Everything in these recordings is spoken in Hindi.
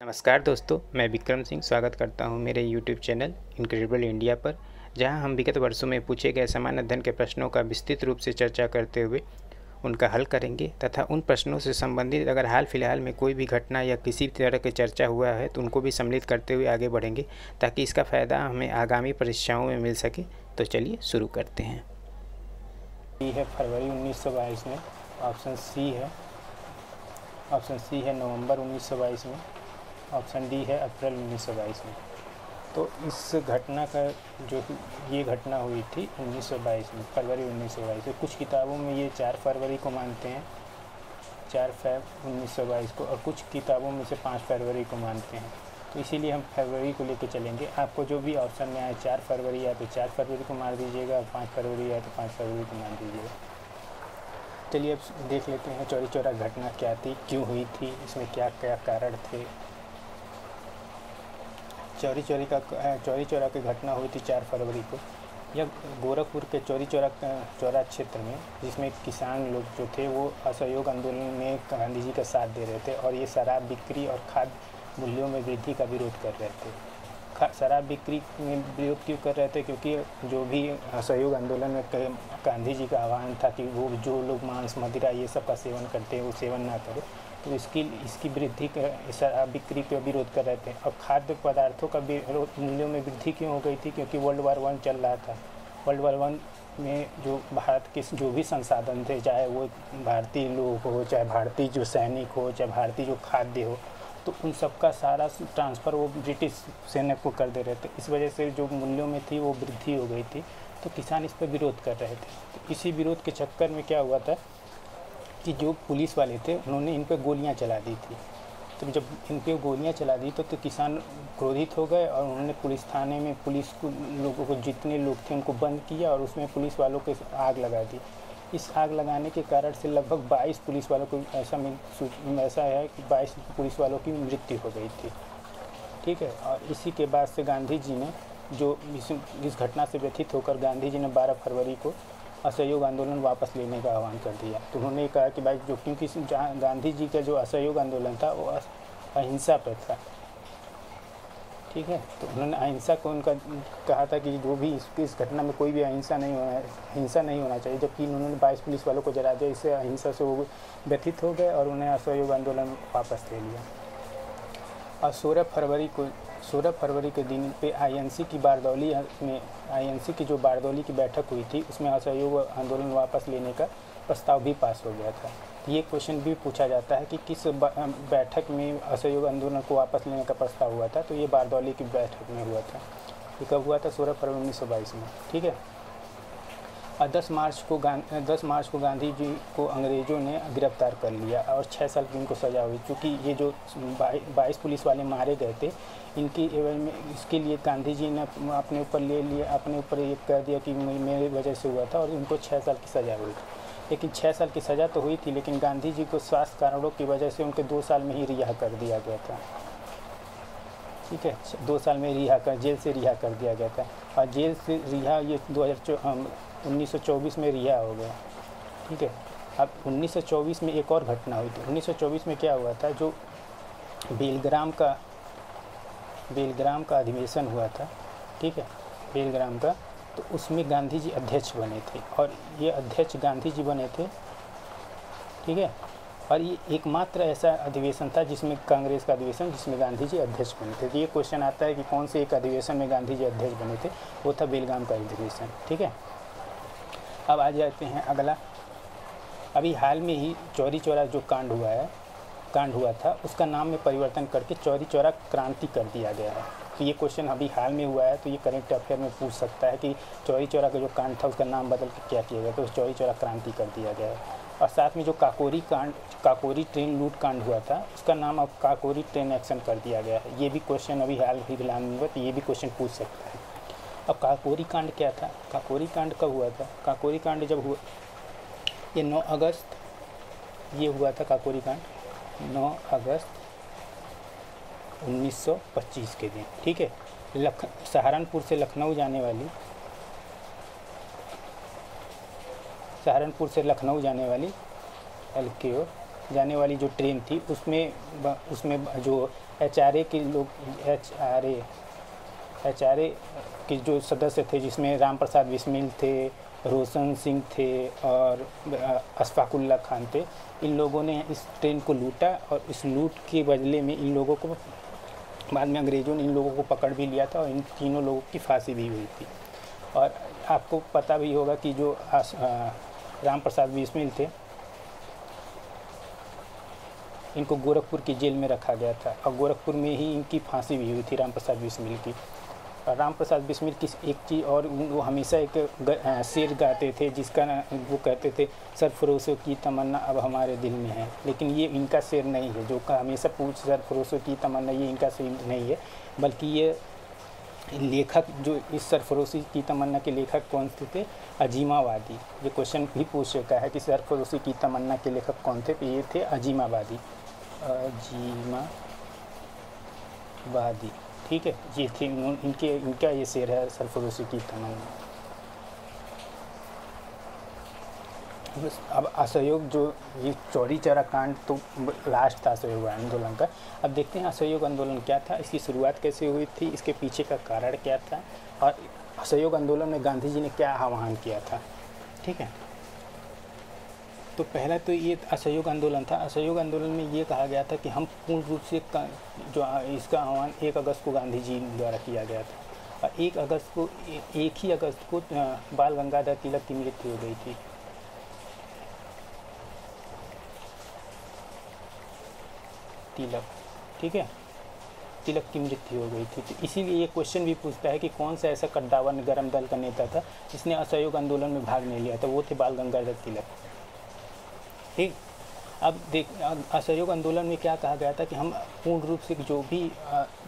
नमस्कार दोस्तों, मैं विक्रम सिंह स्वागत करता हूं मेरे YouTube चैनल इनक्रेडिबल इंडिया पर, जहां हम विगत वर्षों में पूछे गए सामान्य अध्ययन के प्रश्नों का विस्तृत रूप से चर्चा करते हुए उनका हल करेंगे तथा उन प्रश्नों से संबंधित अगर हाल फिलहाल में कोई भी घटना या किसी तरह की चर्चा हुआ है तो उनको भी सम्मिलित करते हुए आगे बढ़ेंगे ताकि इसका फ़ायदा हमें आगामी परीक्षाओं में मिल सके। तो चलिए शुरू करते हैं। ये है फरवरी 1922 में, ऑप्शन सी है नवंबर 1922 में, ऑप्शन डी है अप्रैल 1922 में। तो इस घटना का जो ये घटना हुई थी 1922 में, फरवरी 1922 में। कुछ किताबों में ये 4 फरवरी को मानते हैं, 4 फरवरी 1922 को, और कुछ किताबों में से 5 फरवरी को मानते हैं। तो इसीलिए हम फरवरी को लेकर चलेंगे। आपको जो भी ऑप्शन में आए 4 फरवरी या तो 4 फरवरी को मार दीजिएगा, 5 फरवरी या तो 5 फरवरी को मार दीजिएगा। चलिए अब देख लेते हैं चौरी चौरा घटना क्या थी, क्यों हुई थी, इसमें क्या क्या कारण थे। चौरी चौरा की घटना हुई थी 4 फरवरी को। यह गोरखपुर के चौरा क्षेत्र में, जिसमें किसान लोग जो थे वो असहयोग आंदोलन में गांधी जी का साथ दे रहे थे और ये शराब बिक्री और खाद्य मूल्यों में वृद्धि का विरोध कर रहे थे। शराब बिक्री में विरोध क्यों कर रहे थे? क्योंकि जो भी असहयोग आंदोलन में गांधी जी का आह्वान था कि वो जो लोग मांस मदिरा ये सब का सेवन करते हैं वो सेवन ना करें, तो इसकी वृद्धि शराब बिक्री का विरोध कर रहे थे। और खाद्य पदार्थों का मूल्यों में वृद्धि क्यों हो गई थी? क्योंकि वर्ल्ड वार 1 चल रहा था। वर्ल्ड वार 1 में जो भारत के जो भी संसाधन थे, चाहे वो भारतीय लोग हो, चाहे भारतीय जो सैनिक हो, चाहे भारतीय जो खाद्य हो, तो उन सबका सारा ट्रांसफ़र वो ब्रिटिश सेना को कर दे रहे थे। इस वजह से जो मूल्यों में थी वो वृद्धि हो गई थी, तो किसान इस पर विरोध कर रहे थे। तो इसी विरोध के चक्कर में क्या हुआ था कि जो पुलिस वाले थे उन्होंने इन पे गोलियां चला दी थी। तो जब इन पे गोलियां चला दी तो किसान क्रोधित हो गए और उन्होंने पुलिस थाने में पुलिस को लोगों को जितने लोग थे उनको बंद किया और उसमें पुलिस वालों को आग लगा दी। इस आग लगाने के कारण से लगभग 22 पुलिस वालों को ऐसा है कि 22 पुलिस वालों की मृत्यु हो गई थी। ठीक है। और इसी के बाद से गांधी जी ने जो इस घटना से व्यथित होकर गांधी जी ने 12 फरवरी को असहयोग आंदोलन वापस लेने का आह्वान कर दिया। तो उन्होंने कहा कि भाई जो क्योंकि गांधी जी का जो असहयोग आंदोलन था वो अहिंसा पर था। ठीक है। तो उन्होंने अहिंसा को उनका कहा था कि जो भी इस घटना में कोई भी हिंसा नहीं होना चाहिए, जबकि उन्होंने 22 पुलिस वालों को जला दिया। इससे अहिंसा से वो व्यथित हो गए और उन्हें असहयोग आंदोलन वापस ले लिया। और 16 फरवरी के दिन पे आईएनसी की जो बारदौली की बैठक हुई थी उसमें असहयोग आंदोलन वापस लेने का प्रस्ताव भी पास हो गया था। ये क्वेश्चन भी पूछा जाता है कि किस बैठक में असहयोग आंदोलन को वापस लेने का प्रस्ताव हुआ था। तो ये बारदौली की बैठक में हुआ था। ये कब हुआ था? 16 फरवरी 1922 में। ठीक है। और 10 मार्च को गांधी जी को अंग्रेज़ों ने गिरफ्तार कर लिया और 6 साल की उनको सज़ा हुई। चूँकि ये जो 22 पुलिस वाले मारे गए थे, इनकी एवज में इसके लिए गांधी जी ने अपने ऊपर ये कह दिया कि मेरी वजह से हुआ था और इनको 6 साल की सज़ा हुई। लेकिन 6 साल की सज़ा तो हुई थी, लेकिन गांधी जी को स्वास्थ्य कारणों की वजह से उनके 2 साल में ही रिहा कर दिया गया था। ठीक है। 2 साल में जेल से रिहा कर दिया गया था। और जेल से रिहा ये 1924 में रिहा हो गया। ठीक है। अब 1924 में एक और घटना हुई थी। 1924 में क्या हुआ था? जो बेलग्राम का अधिवेशन हुआ था। ठीक है। बेलग्राम का, तो उसमें गांधी जी अध्यक्ष बने थे और ये अध्यक्ष गांधी जी बने थे। ठीक है। और ये एकमात्र ऐसा अधिवेशन था जिसमें कांग्रेस का अधिवेशन जिसमें गांधी जी अध्यक्ष बने थे। तो ये क्वेश्चन आता है कि कौन से एक अधिवेशन में गांधी जी अध्यक्ष बने थे? वो था बेलगाम का अधिवेशन। ठीक है। अब आ जाते हैं अगला। अभी हाल में ही चौरी चौरा जो कांड हुआ था उसका नाम में परिवर्तन करके चौरी चौरा क्रांति कर दिया गया है। तो ये क्वेश्चन अभी हाल में हुआ है, तो ये करंट अफेयर में पूछ सकता है कि चौरी चौरा का जो कांड था उसका नाम बदल के क्या किया गया? तो चौरी चौरा क्रांति कर दिया गया है। और साथ में जो काकोरी ट्रेन लूट कांड हुआ था उसका नाम अब काकोरी ट्रेन एक्शन कर दिया गया है। ये भी क्वेश्चन अभी हाल फिलहाल में हुआ, तो ये भी क्वेश्चन पूछ सकता है। अब काकोरी कांड क्या था? काकोरी कांड कब हुआ था? काकोरी कांड जब हुआ, ये 9 अगस्त ये हुआ था। काकोरी कांड 9 अगस्त 1925 के दिन। ठीक है। सहारनपुर से लखनऊ जाने वाली LKO जाने वाली जो ट्रेन थी उसमें जो HRA के लोग HRA के जो सदस्य थे, जिसमें राम प्रसाद बिस्मिल थे, रोशन सिंह थे और अशफाकुल्ला खान थे, इन लोगों ने इस ट्रेन को लूटा और इस लूट के बदले में इन लोगों को बाद में अंग्रेज़ों ने इन लोगों को पकड़ भी लिया था और इन तीनों लोगों की फांसी भी हुई थी। और आपको पता भी होगा कि जो राम प्रसाद बिस्मिल थे, इनको गोरखपुर की जेल में रखा गया था और गोरखपुर में ही इनकी फांसी भी हुई थी राम प्रसाद बिस्मिल की। और राम प्रसाद बिस्मिल की एक चीज़ और, वो हमेशा एक शेर गाते थे जिसका वो कहते थे, सरफरोशों की तमन्ना अब हमारे दिल में है। लेकिन ये इनका शेर नहीं है जो हमेशा पूछ सरफरोशों की तमन्ना, ये इनका शेर नहीं है, बल्कि ये लेखक जो इस सरफरोशी की तमन्ना के लेखक कौन से थे? अजीमावादी। ये क्वेश्चन भी पूछ चुका है कि सरफरोशी की तमन्ना के लेखक कौन थे? तो ये थे अजीमावादी। अजीमावादी, ठीक है, ये थे इनका ये शेर है सरफरोशी की तमन्ना। अब असहयोग, जो ये चौरी चौरा कांड तो लास्ट था असहयोग आंदोलन का। अब देखते हैं असहयोग आंदोलन क्या था, इसकी शुरुआत कैसे हुई थी, इसके पीछे का कारण क्या था और असहयोग आंदोलन में गांधी जी ने क्या आह्वान किया था। ठीक है, तो पहला तो ये असहयोग आंदोलन था। असहयोग आंदोलन में ये कहा गया था कि हम पूर्ण रूप से जो इसका आह्वान 1 अगस्त को गांधी जी द्वारा किया गया था और 1 ही अगस्त को बाल गंगाधर तिलक की मृत्यु हो गई थी। तिलक, ठीक है, तिलक की मृत्यु हो गई थी। तो इसीलिए ये क्वेश्चन भी पूछता है कि कौन सा ऐसा कद्दावर गरम दल का नेता था जिसने असहयोग आंदोलन में भाग नहीं लिया था। वो थे बाल गंगाधर तिलक। ठीक, अब असहयोग आंदोलन में क्या कहा गया था कि हम पूर्ण रूप से जो भी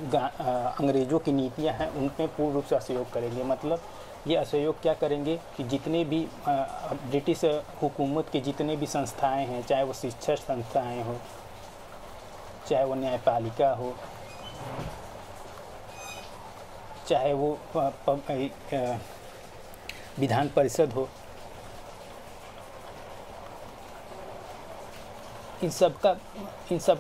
अंग्रेज़ों की नीतियां हैं उनमें पूर्ण रूप से असहयोग करेंगे। मतलब ये असहयोग क्या करेंगे कि जितने भी ब्रिटिश हुकूमत के जितने भी संस्थाएं हैं, चाहे वो शिक्षा संस्थाएं हो, चाहे वो न्यायपालिका हो, चाहे वो विधान परिषद हो, इन सब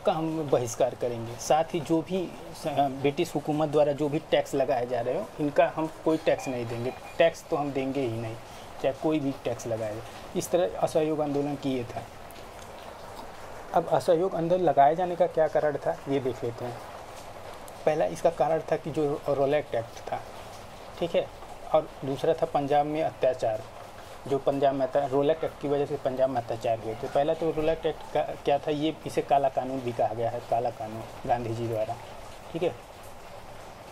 का हम बहिष्कार करेंगे। साथ ही जो भी ब्रिटिश हुकूमत द्वारा जो भी टैक्स लगाए जा रहे हो, इनका हम कोई टैक्स नहीं देंगे। टैक्स तो हम देंगे ही नहीं, चाहे कोई भी टैक्स लगाए जाए। इस तरह असहयोग आंदोलन किए था। अब असहयोग आंदोलन लगाए जाने का क्या कारण था, ये देख लेते हैं। पहला इसका कारण था कि जो रोलैक्ट एक्ट था, ठीक है, और दूसरा था पंजाब में अत्याचार। जो पंजाब में था, रोलैक्ट एक्ट की वजह से पंजाब में अत्याचार हुए थे। पहला तो रोलैक्ट एक्ट का क्या था, ये इसे काला कानून भी कहा गया है, काला कानून गांधी जी द्वारा। ठीक है,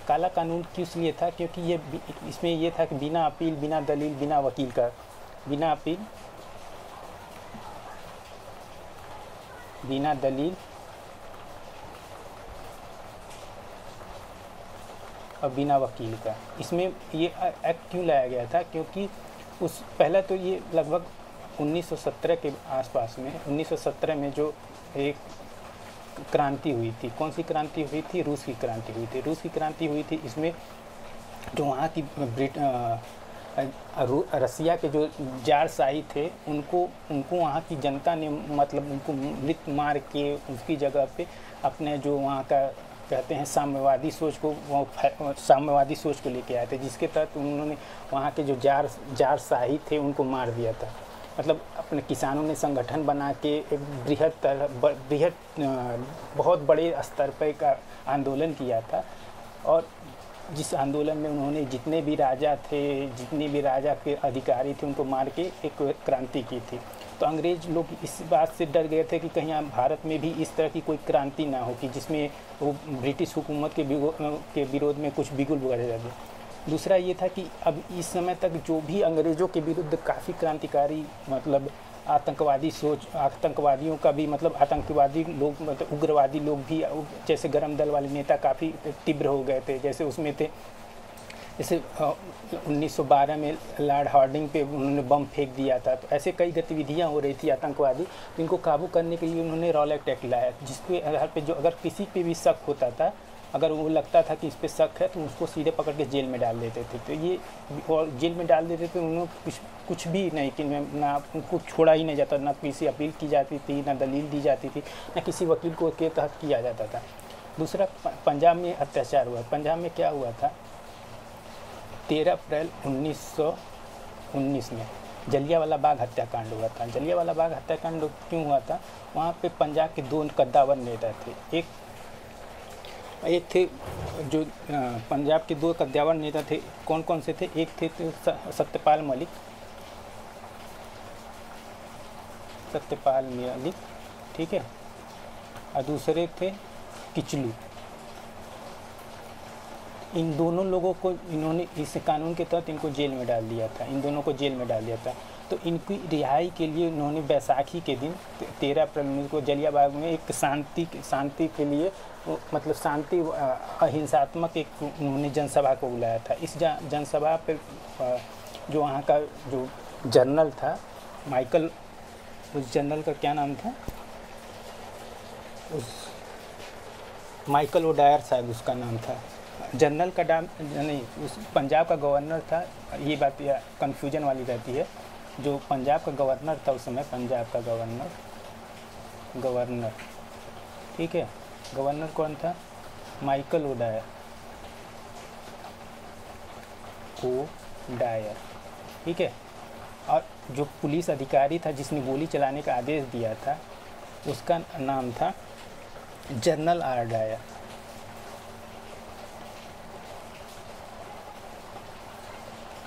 काला कानून किस लिए था? क्योंकि ये इसमें ये था कि बिना अपील, बिना दलील, बिना वकील का, बिना अपील, बिना दलील और बिना वकील का, इसमें ये एक्ट क्यों लाया गया था? क्योंकि उस पहला तो ये लगभग 1917 के आसपास में, 1917 में जो एक क्रांति हुई थी, कौन सी क्रांति हुई थी? रूस की क्रांति हुई थी। रूस की क्रांति हुई थी, इसमें जो वहाँ की रसिया के जो जार शाही थे, उनको वहाँ की जनता ने मतलब उनको मृत मार के उसकी जगह पे अपने जो वहाँ का कहते हैं साम्यवादी सोच को लेके आए थे, जिसके तहत उन्होंने वहाँ के जो जार शाही थे उनको मार दिया था। मतलब अपने किसानों ने संगठन बना के एक बृहद बहुत बड़े स्तर पर एक आंदोलन किया था और जिस आंदोलन में उन्होंने जितने भी राजा के अधिकारी थे उनको मार के एक क्रांति की थी। तो अंग्रेज लोग इस बात से डर गए थे कि कहीं भारत में भी इस तरह की कोई क्रांति ना हो कि जिसमें वो ब्रिटिश हुकूमत के विरोध में कुछ बिगुल बढ़ जाए। दूसरा ये था कि अब इस समय तक जो भी अंग्रेज़ों के विरुद्ध काफ़ी क्रांतिकारी मतलब आतंकवादियों का भी मतलब आतंकवादी लोग मतलब उग्रवादी लोग भी जैसे गरम दल वाले नेता काफ़ी तीव्र हो गए थे। जैसे उसमें थे, जैसे 1912 में लॉर्ड हार्डिंग पे उन्होंने बम फेंक दिया था। तो ऐसे कई गतिविधियां हो रही थी आतंकवादी, तो इनको काबू करने के लिए उन्होंने रोलैक्ट एक्ट लाया, जिसके आधार पे जो अगर किसी पे भी शक होता था अगर वो लगता था कि इस पे शक है तो उसको सीधे पकड़ के जेल में डाल देते थे। तो ये और जेल में डाल देते थे, उन्होंने कुछ भी नहीं कि ना उनको छोड़ा ही नहीं जाता, ना किसी अपील की जाती थी, ना दलील दी जाती थी, ना किसी वकील को के तहत किया जाता था। दूसरा, पंजाब में अत्याचार हुआ। पंजाब में क्या हुआ था, 13 अप्रैल 1919 में जलियांवाला बाग हत्याकांड हुआ था। जलियांवाला बाग हत्याकांड क्यों हुआ था? वहाँ पे पंजाब के 2 कद्दावर नेता थे। एक थे जो पंजाब के 2 कद्दावर नेता थे, कौन कौन से थे? एक थे सत्यपाल मलिक, ठीक है, और दूसरे थे किचलू। इन दोनों लोगों को इन्होंने इस कानून के तहत इनको जेल में डाल दिया था, इन दोनों को जेल में डाल दिया था। तो इनकी रिहाई के लिए उन्होंने बैसाखी के दिन 13 अप्रैल को जलियांवाला बाग में एक शांति के लिए, मतलब शांति अहिंसात्मक एक उन्होंने जनसभा को बुलाया था। इस जनसभा पर जो वहाँ का जो जनरल था माइकल, उस जनरल का क्या नाम था? उस माइकल ओडायर शायद उसका नाम था। जनरल का नाम नहीं, उस पंजाब का गवर्नर था। ये बात या कन्फ्यूजन वाली रहती है। जो पंजाब का गवर्नर था उस समय, पंजाब का गवर्नर, ठीक है, गवर्नर कौन था? माइकल ओडायर, ठीक है। और जो पुलिस अधिकारी था जिसने गोली चलाने का आदेश दिया था, उसका नाम था जनरल आर डायर,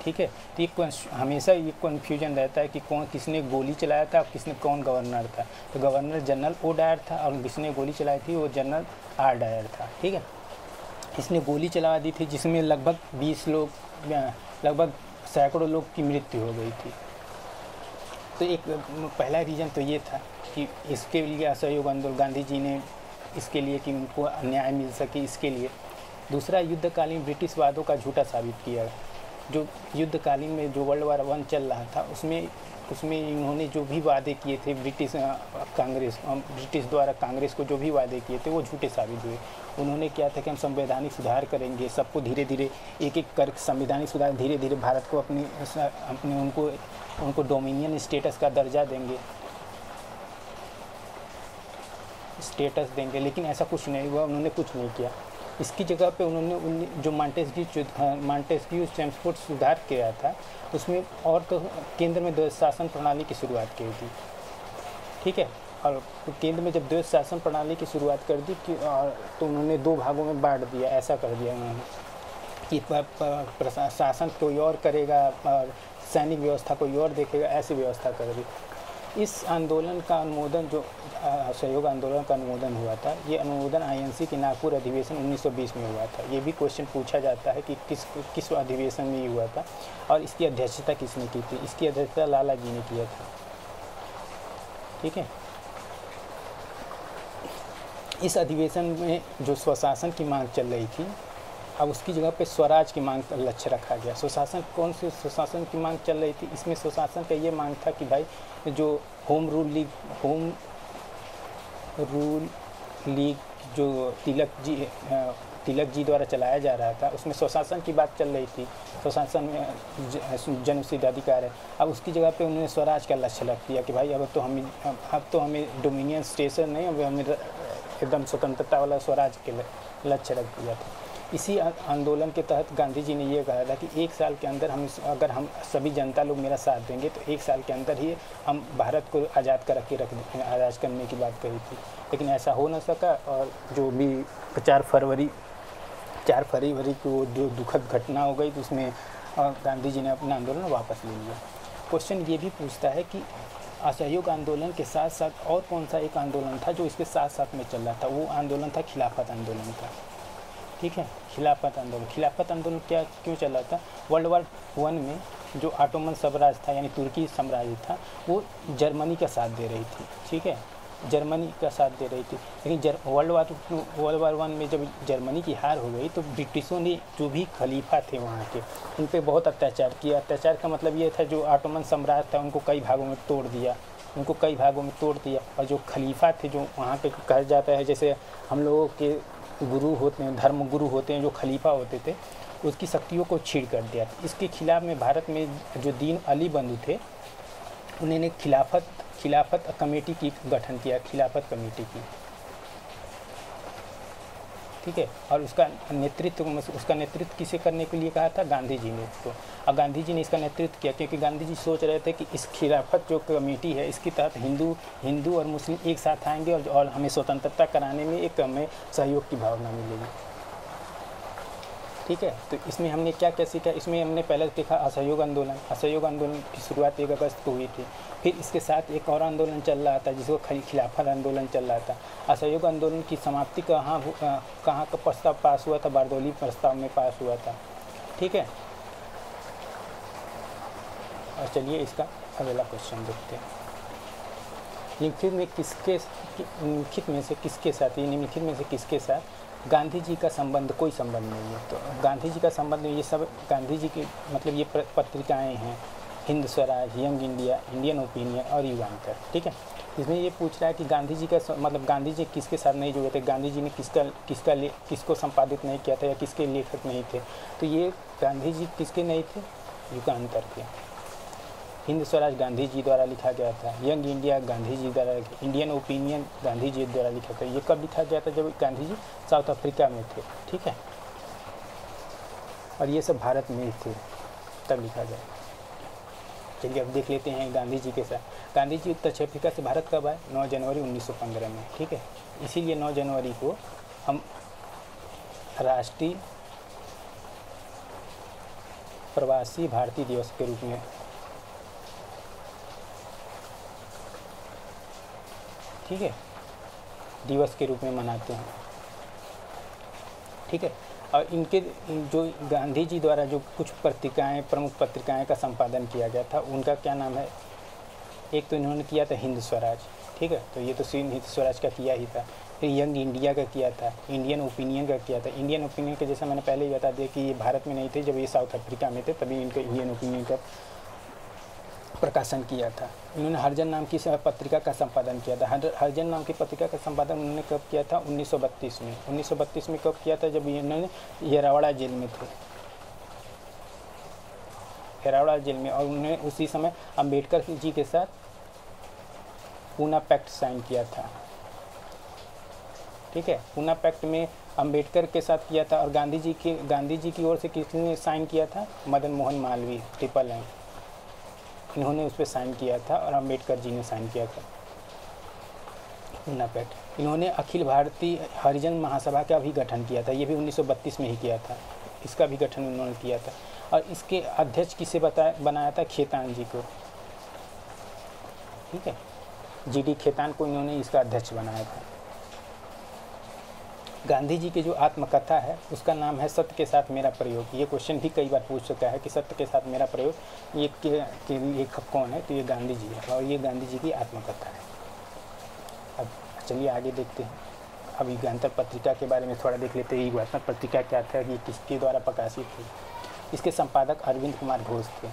ठीक है। तो ये हमेशा ये कन्फ्यूजन रहता है कि किसने गोली चलाया था और कौन गवर्नर था। तो गवर्नर जनरल ओ डायर था और जिसने गोली चलाई थी वो जनरल आर डायर था, ठीक है। इसने गोली चला दी थी जिसमें लगभग 20 लोग, लगभग सैकड़ों लोग की मृत्यु हो गई थी। तो एक पहला रीज़न तो ये था कि इसके लिए असहयोग आंदोलन, गांधी जी ने इसके लिए कि उनको न्याय मिल सके, इसके लिए। दूसरा, युद्धकालीन ब्रिटिश वादों का झूठा साबित किया। जो युद्धकालीन में जो वर्ल्ड वार 1 चल रहा था उसमें इन्होंने जो भी वादे किए थे ब्रिटिश द्वारा कांग्रेस को जो भी वादे किए थे वो झूठे साबित हुए। उन्होंने क्या था कि हम संवैधानिक सुधार करेंगे, सबको धीरे धीरे एक कर संवैधानिक सुधार, धीरे धीरे भारत को अपने उनको डोमिनियन स्टेटस का दर्जा देंगे, लेकिन ऐसा कुछ नहीं हुआ। उन्होंने कुछ नहीं किया। इसकी जगह पे उन्होंने जो मॉन्टेस्क्यू चेम्सफोर्ड सुधार किया था उसमें और तो केंद्र में द्वैध शासन प्रणाली की शुरुआत की थी, ठीक है। और केंद्र में जब द्वैध शासन प्रणाली की शुरुआत कर दी तो उन्होंने 2 भागों में बांट दिया। ऐसा कर दिया उन्होंने कि शासन कोई और करेगा और सैनिक व्यवस्था कोई और देखेगा, ऐसी व्यवस्था कर दी। इस आंदोलन का अनुमोदन, जो असहयोग आंदोलन का अनुमोदन हुआ था, ये अनुमोदन आईएनसी के नागपुर अधिवेशन 1920 में हुआ था। ये भी क्वेश्चन पूछा जाता है कि किस अधिवेशन में ये हुआ था और इसकी अध्यक्षता किसने की थी। इसकी अध्यक्षता लाला जी ने किया था, ठीक है। इस अधिवेशन में जो स्वशासन की मांग चल रही थी, अब उसकी जगह पे स्वराज की मांग का लक्ष्य रखा गया। स्वशासन, कौन सी स्वशासन की मांग चल रही थी? इसमें स्वशासन का ये मांग था कि भाई जो होम रूल लीग जो तिलक जी द्वारा चलाया जा रहा था, उसमें स्वशासन की बात चल रही थी। स्वशासन में जनसिद्ध अधिकार है। अब उसकी जगह पे उन्होंने स्वराज का लक्ष्य रख दिया कि भाई अब तो हमें डोमिनियन स्टेशन नहीं, अब हमें एकदम स्वतंत्रता वाला स्वराज के लक्ष्य रख दिया था। इसी आंदोलन के तहत गांधी जी ने ये कहा था कि 1 साल के अंदर अगर हम सभी जनता लोग मेरा साथ देंगे तो 1 साल के अंदर ही हम भारत को आज़ाद करने की बात कही थी। लेकिन ऐसा हो न सका और जो भी 4 फरवरी को जो दुखद घटना हो गई तो उसमें गांधी जी ने अपना आंदोलन वापस ले लिया। क्वेश्चन ये भी पूछता है कि असहयोग आंदोलन के साथ साथ और कौन सा एक आंदोलन था जो इसके साथ साथ में चल रहा था? वो आंदोलन था खिलाफत आंदोलन का, ठीक है। खिलाफत आंदोलन क्यों चल रहा था? वर्ल्ड वार 1 में जो ऑटोमन साम्राज्य था यानी तुर्की साम्राज्य था, वो जर्मनी का साथ दे रही थी, ठीक है, जर्मनी का साथ दे रही थी। लेकिन वर्ल्ड वार 1 में जब जर्मनी की हार हो गई तो ब्रिटिशों ने जो भी खलीफा थे वहाँ के, उन पे बहुत अत्याचार किया। अत्याचार का मतलब ये था जो ऑटोमन साम्राज्य था उनको कई भागों में तोड़ दिया, और जो खलीफा थे जो वहाँ पे कहा जाता है, जैसे हम लोगों के गुरु होते हैं, धर्म गुरु होते हैं, जो खलीफा होते थे, उसकी शक्तियों को छीड़ कर दिया। इसके खिलाफ में भारत में जो दीन अली बंधु थे, उन्होंने खिलाफत कमेटी की गठन किया, खिलाफत कमेटी की, ठीक है। और उसका नेतृत्व किसे करने के लिए कहा था? गांधी जी ने उसको। और गांधी जी ने इसका नेतृत्व किया क्योंकि गांधी जी सोच रहे थे कि इस खिलाफत जो कमेटी है, इसके तहत हिंदू और मुस्लिम एक साथ आएंगे और हमें स्वतंत्रता कराने में एक हमें सहयोग की भावना मिलेगी, ठीक है। तो इसमें हमने क्या क्या सीखा? इसमें हमने पहले देखा असहयोग आंदोलन। असहयोग आंदोलन की शुरुआत 1 अगस्त को हुई थी। फिर इसके साथ एक और आंदोलन चल रहा था जिसको खिलाफत आंदोलन चल रहा था। असहयोग आंदोलन की समाप्ति कहाँ का प्रस्ताव पास हुआ था? बारदौली प्रस्ताव में पास हुआ था, ठीक है। और चलिए इसका अगला क्वेश्चन देखते हैं। निम्नलिखित में से किसके साथ गांधी जी का संबंध, कोई संबंध नहीं है? तो गांधी जी का संबंध, ये सब गांधी जी की मतलब ये पत्रिकाएं हैं, Hind Swaraj, young India, Indian opinion और युगांतर, ठीक है। इसमें ये पूछ रहा है कि गांधी जी का मतलब गांधी जी किसके साथ नहीं जुड़े थे, गांधी जी ने किसको संपादित नहीं किया था या किसके लेखक नहीं थे? तो ये गांधी जी किसके नहीं थे? युगांतर के। हिंद स्वराज गांधी जी द्वारा लिखा गया था, यंग इंडिया गांधी जी द्वारा, इंडियन ओपिनियन गांधी जी द्वारा लिखा था। ये कब लिखा गया था? जब गांधी जी साउथ अफ्रीका में थे, ठीक है। और ये सब भारत में ही थे तब लिखा गया। चलिए अब देख लेते हैं गांधी जी के साथ। गांधी जी दक्षिण अफ्रीका से भारत कब आए? 9 जनवरी 1915 में, ठीक है। इसीलिए 9 जनवरी को हम राष्ट्रीय प्रवासी भारतीय दिवस के रूप में, ठीक है, दिवस के रूप में मनाते हैं, ठीक है। और इनके जो गांधी जी द्वारा जो कुछ पत्रिकाएं, प्रमुख पत्रिकाएं का संपादन किया गया था, उनका क्या नाम है? एक तो इन्होंने किया था हिंद स्वराज, ठीक है, तो ये तो हिंद स्वराज का किया ही था। फिर यंग इंडिया का किया था, इंडियन ओपिनियन का किया था। इंडियन ओपिनियन के जैसा मैंने पहले ही बता दिया कि ये भारत में नहीं थे, जब ये साउथ अफ्रीका में थे तभी इनका इंडियन ओपिनियन का प्रकाशन किया था। इन्होंने हरिजन नाम की पत्रिका का संपादन किया था। हरिजन नाम की पत्रिका का संपादन उन्होंने कब किया था? 1932 में। 1932 में कब किया था? जब इन्होंने येरावड़ा जेल में थे, येरावड़ा जेल में। और उन्होंने उसी समय अंबेडकर जी के साथ पूना पैक्ट साइन किया था, ठीक है। पूना पैक्ट में अंबेडकर के साथ किया था। और गांधी जी की ओर से किसने साइन किया था? मदन मोहन मालवीय, ट्रिपल एम, इन्होंने उस पर साइन किया था और अंबेडकर जी ने साइन किया था पूना पैक्ट। इन्होंने अखिल भारतीय हरिजन महासभा का भी गठन किया था, ये भी 1932 में ही किया था, इसका भी गठन उन्होंने किया था। और इसके अध्यक्ष किसे बनाया था? खेतान जी को, ठीक है, जीडी खेतान को इन्होंने इसका अध्यक्ष बनाया था। गांधी जी की जो आत्मकथा है उसका नाम है सत्य के साथ मेरा प्रयोग। ये क्वेश्चन भी कई बार पूछ चुका है कि सत्य के साथ मेरा प्रयोग ये के लेखक कौन है? तो ये गांधी जी है और ये गांधी जी की आत्मकथा है। अब चलिए आगे देखते हैं। अब युगांतर पत्रिका के बारे में थोड़ा देख लेते हैं। युगांतर पत्रिका क्या था, ये किसके द्वारा प्रकाशित थी? इसके संपादक अरविंद कुमार घोष थे,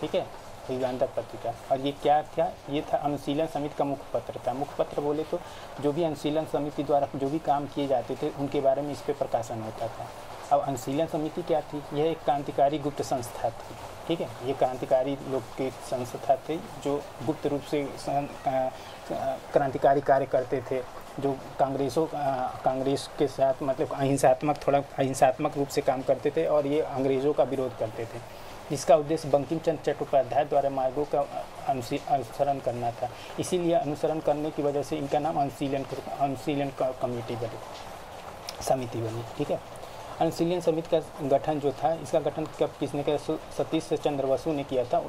ठीक है, युगांतर पत्रिका। और ये क्या था? ये था अनुशीलन समिति का मुख्य पत्र था। मुख्य पत्र बोले तो जो भी अनुशीलन समिति द्वारा जो भी काम किए जाते थे उनके बारे में इस पर प्रकाशन होता था। अब अनुशीलन समिति क्या थी? यह एक क्रांतिकारी गुप्त संस्था थी, ठीक है। ये क्रांतिकारी लोग के संस्था थे जो गुप्त रूप से क्रांतिकारी कार्य करते थे, जो कांग्रेस के साथ मतलब अहिंसात्मक रूप से काम करते थे और ये अंग्रेज़ों का विरोध करते थे, जिसका उद्देश्य बंकिम चंद्र चट्टोपाध्याय द्वारा मार्गों का अनुसरण करना था। इसीलिए अनुसरण करने की वजह से इनका नाम अनुशीलन कमेटी समिति बनी, ठीक है। अनुशीलन समिति का गठन जो था, इसका गठन कब किसने किया? सतीश चंद्र बसु ने किया था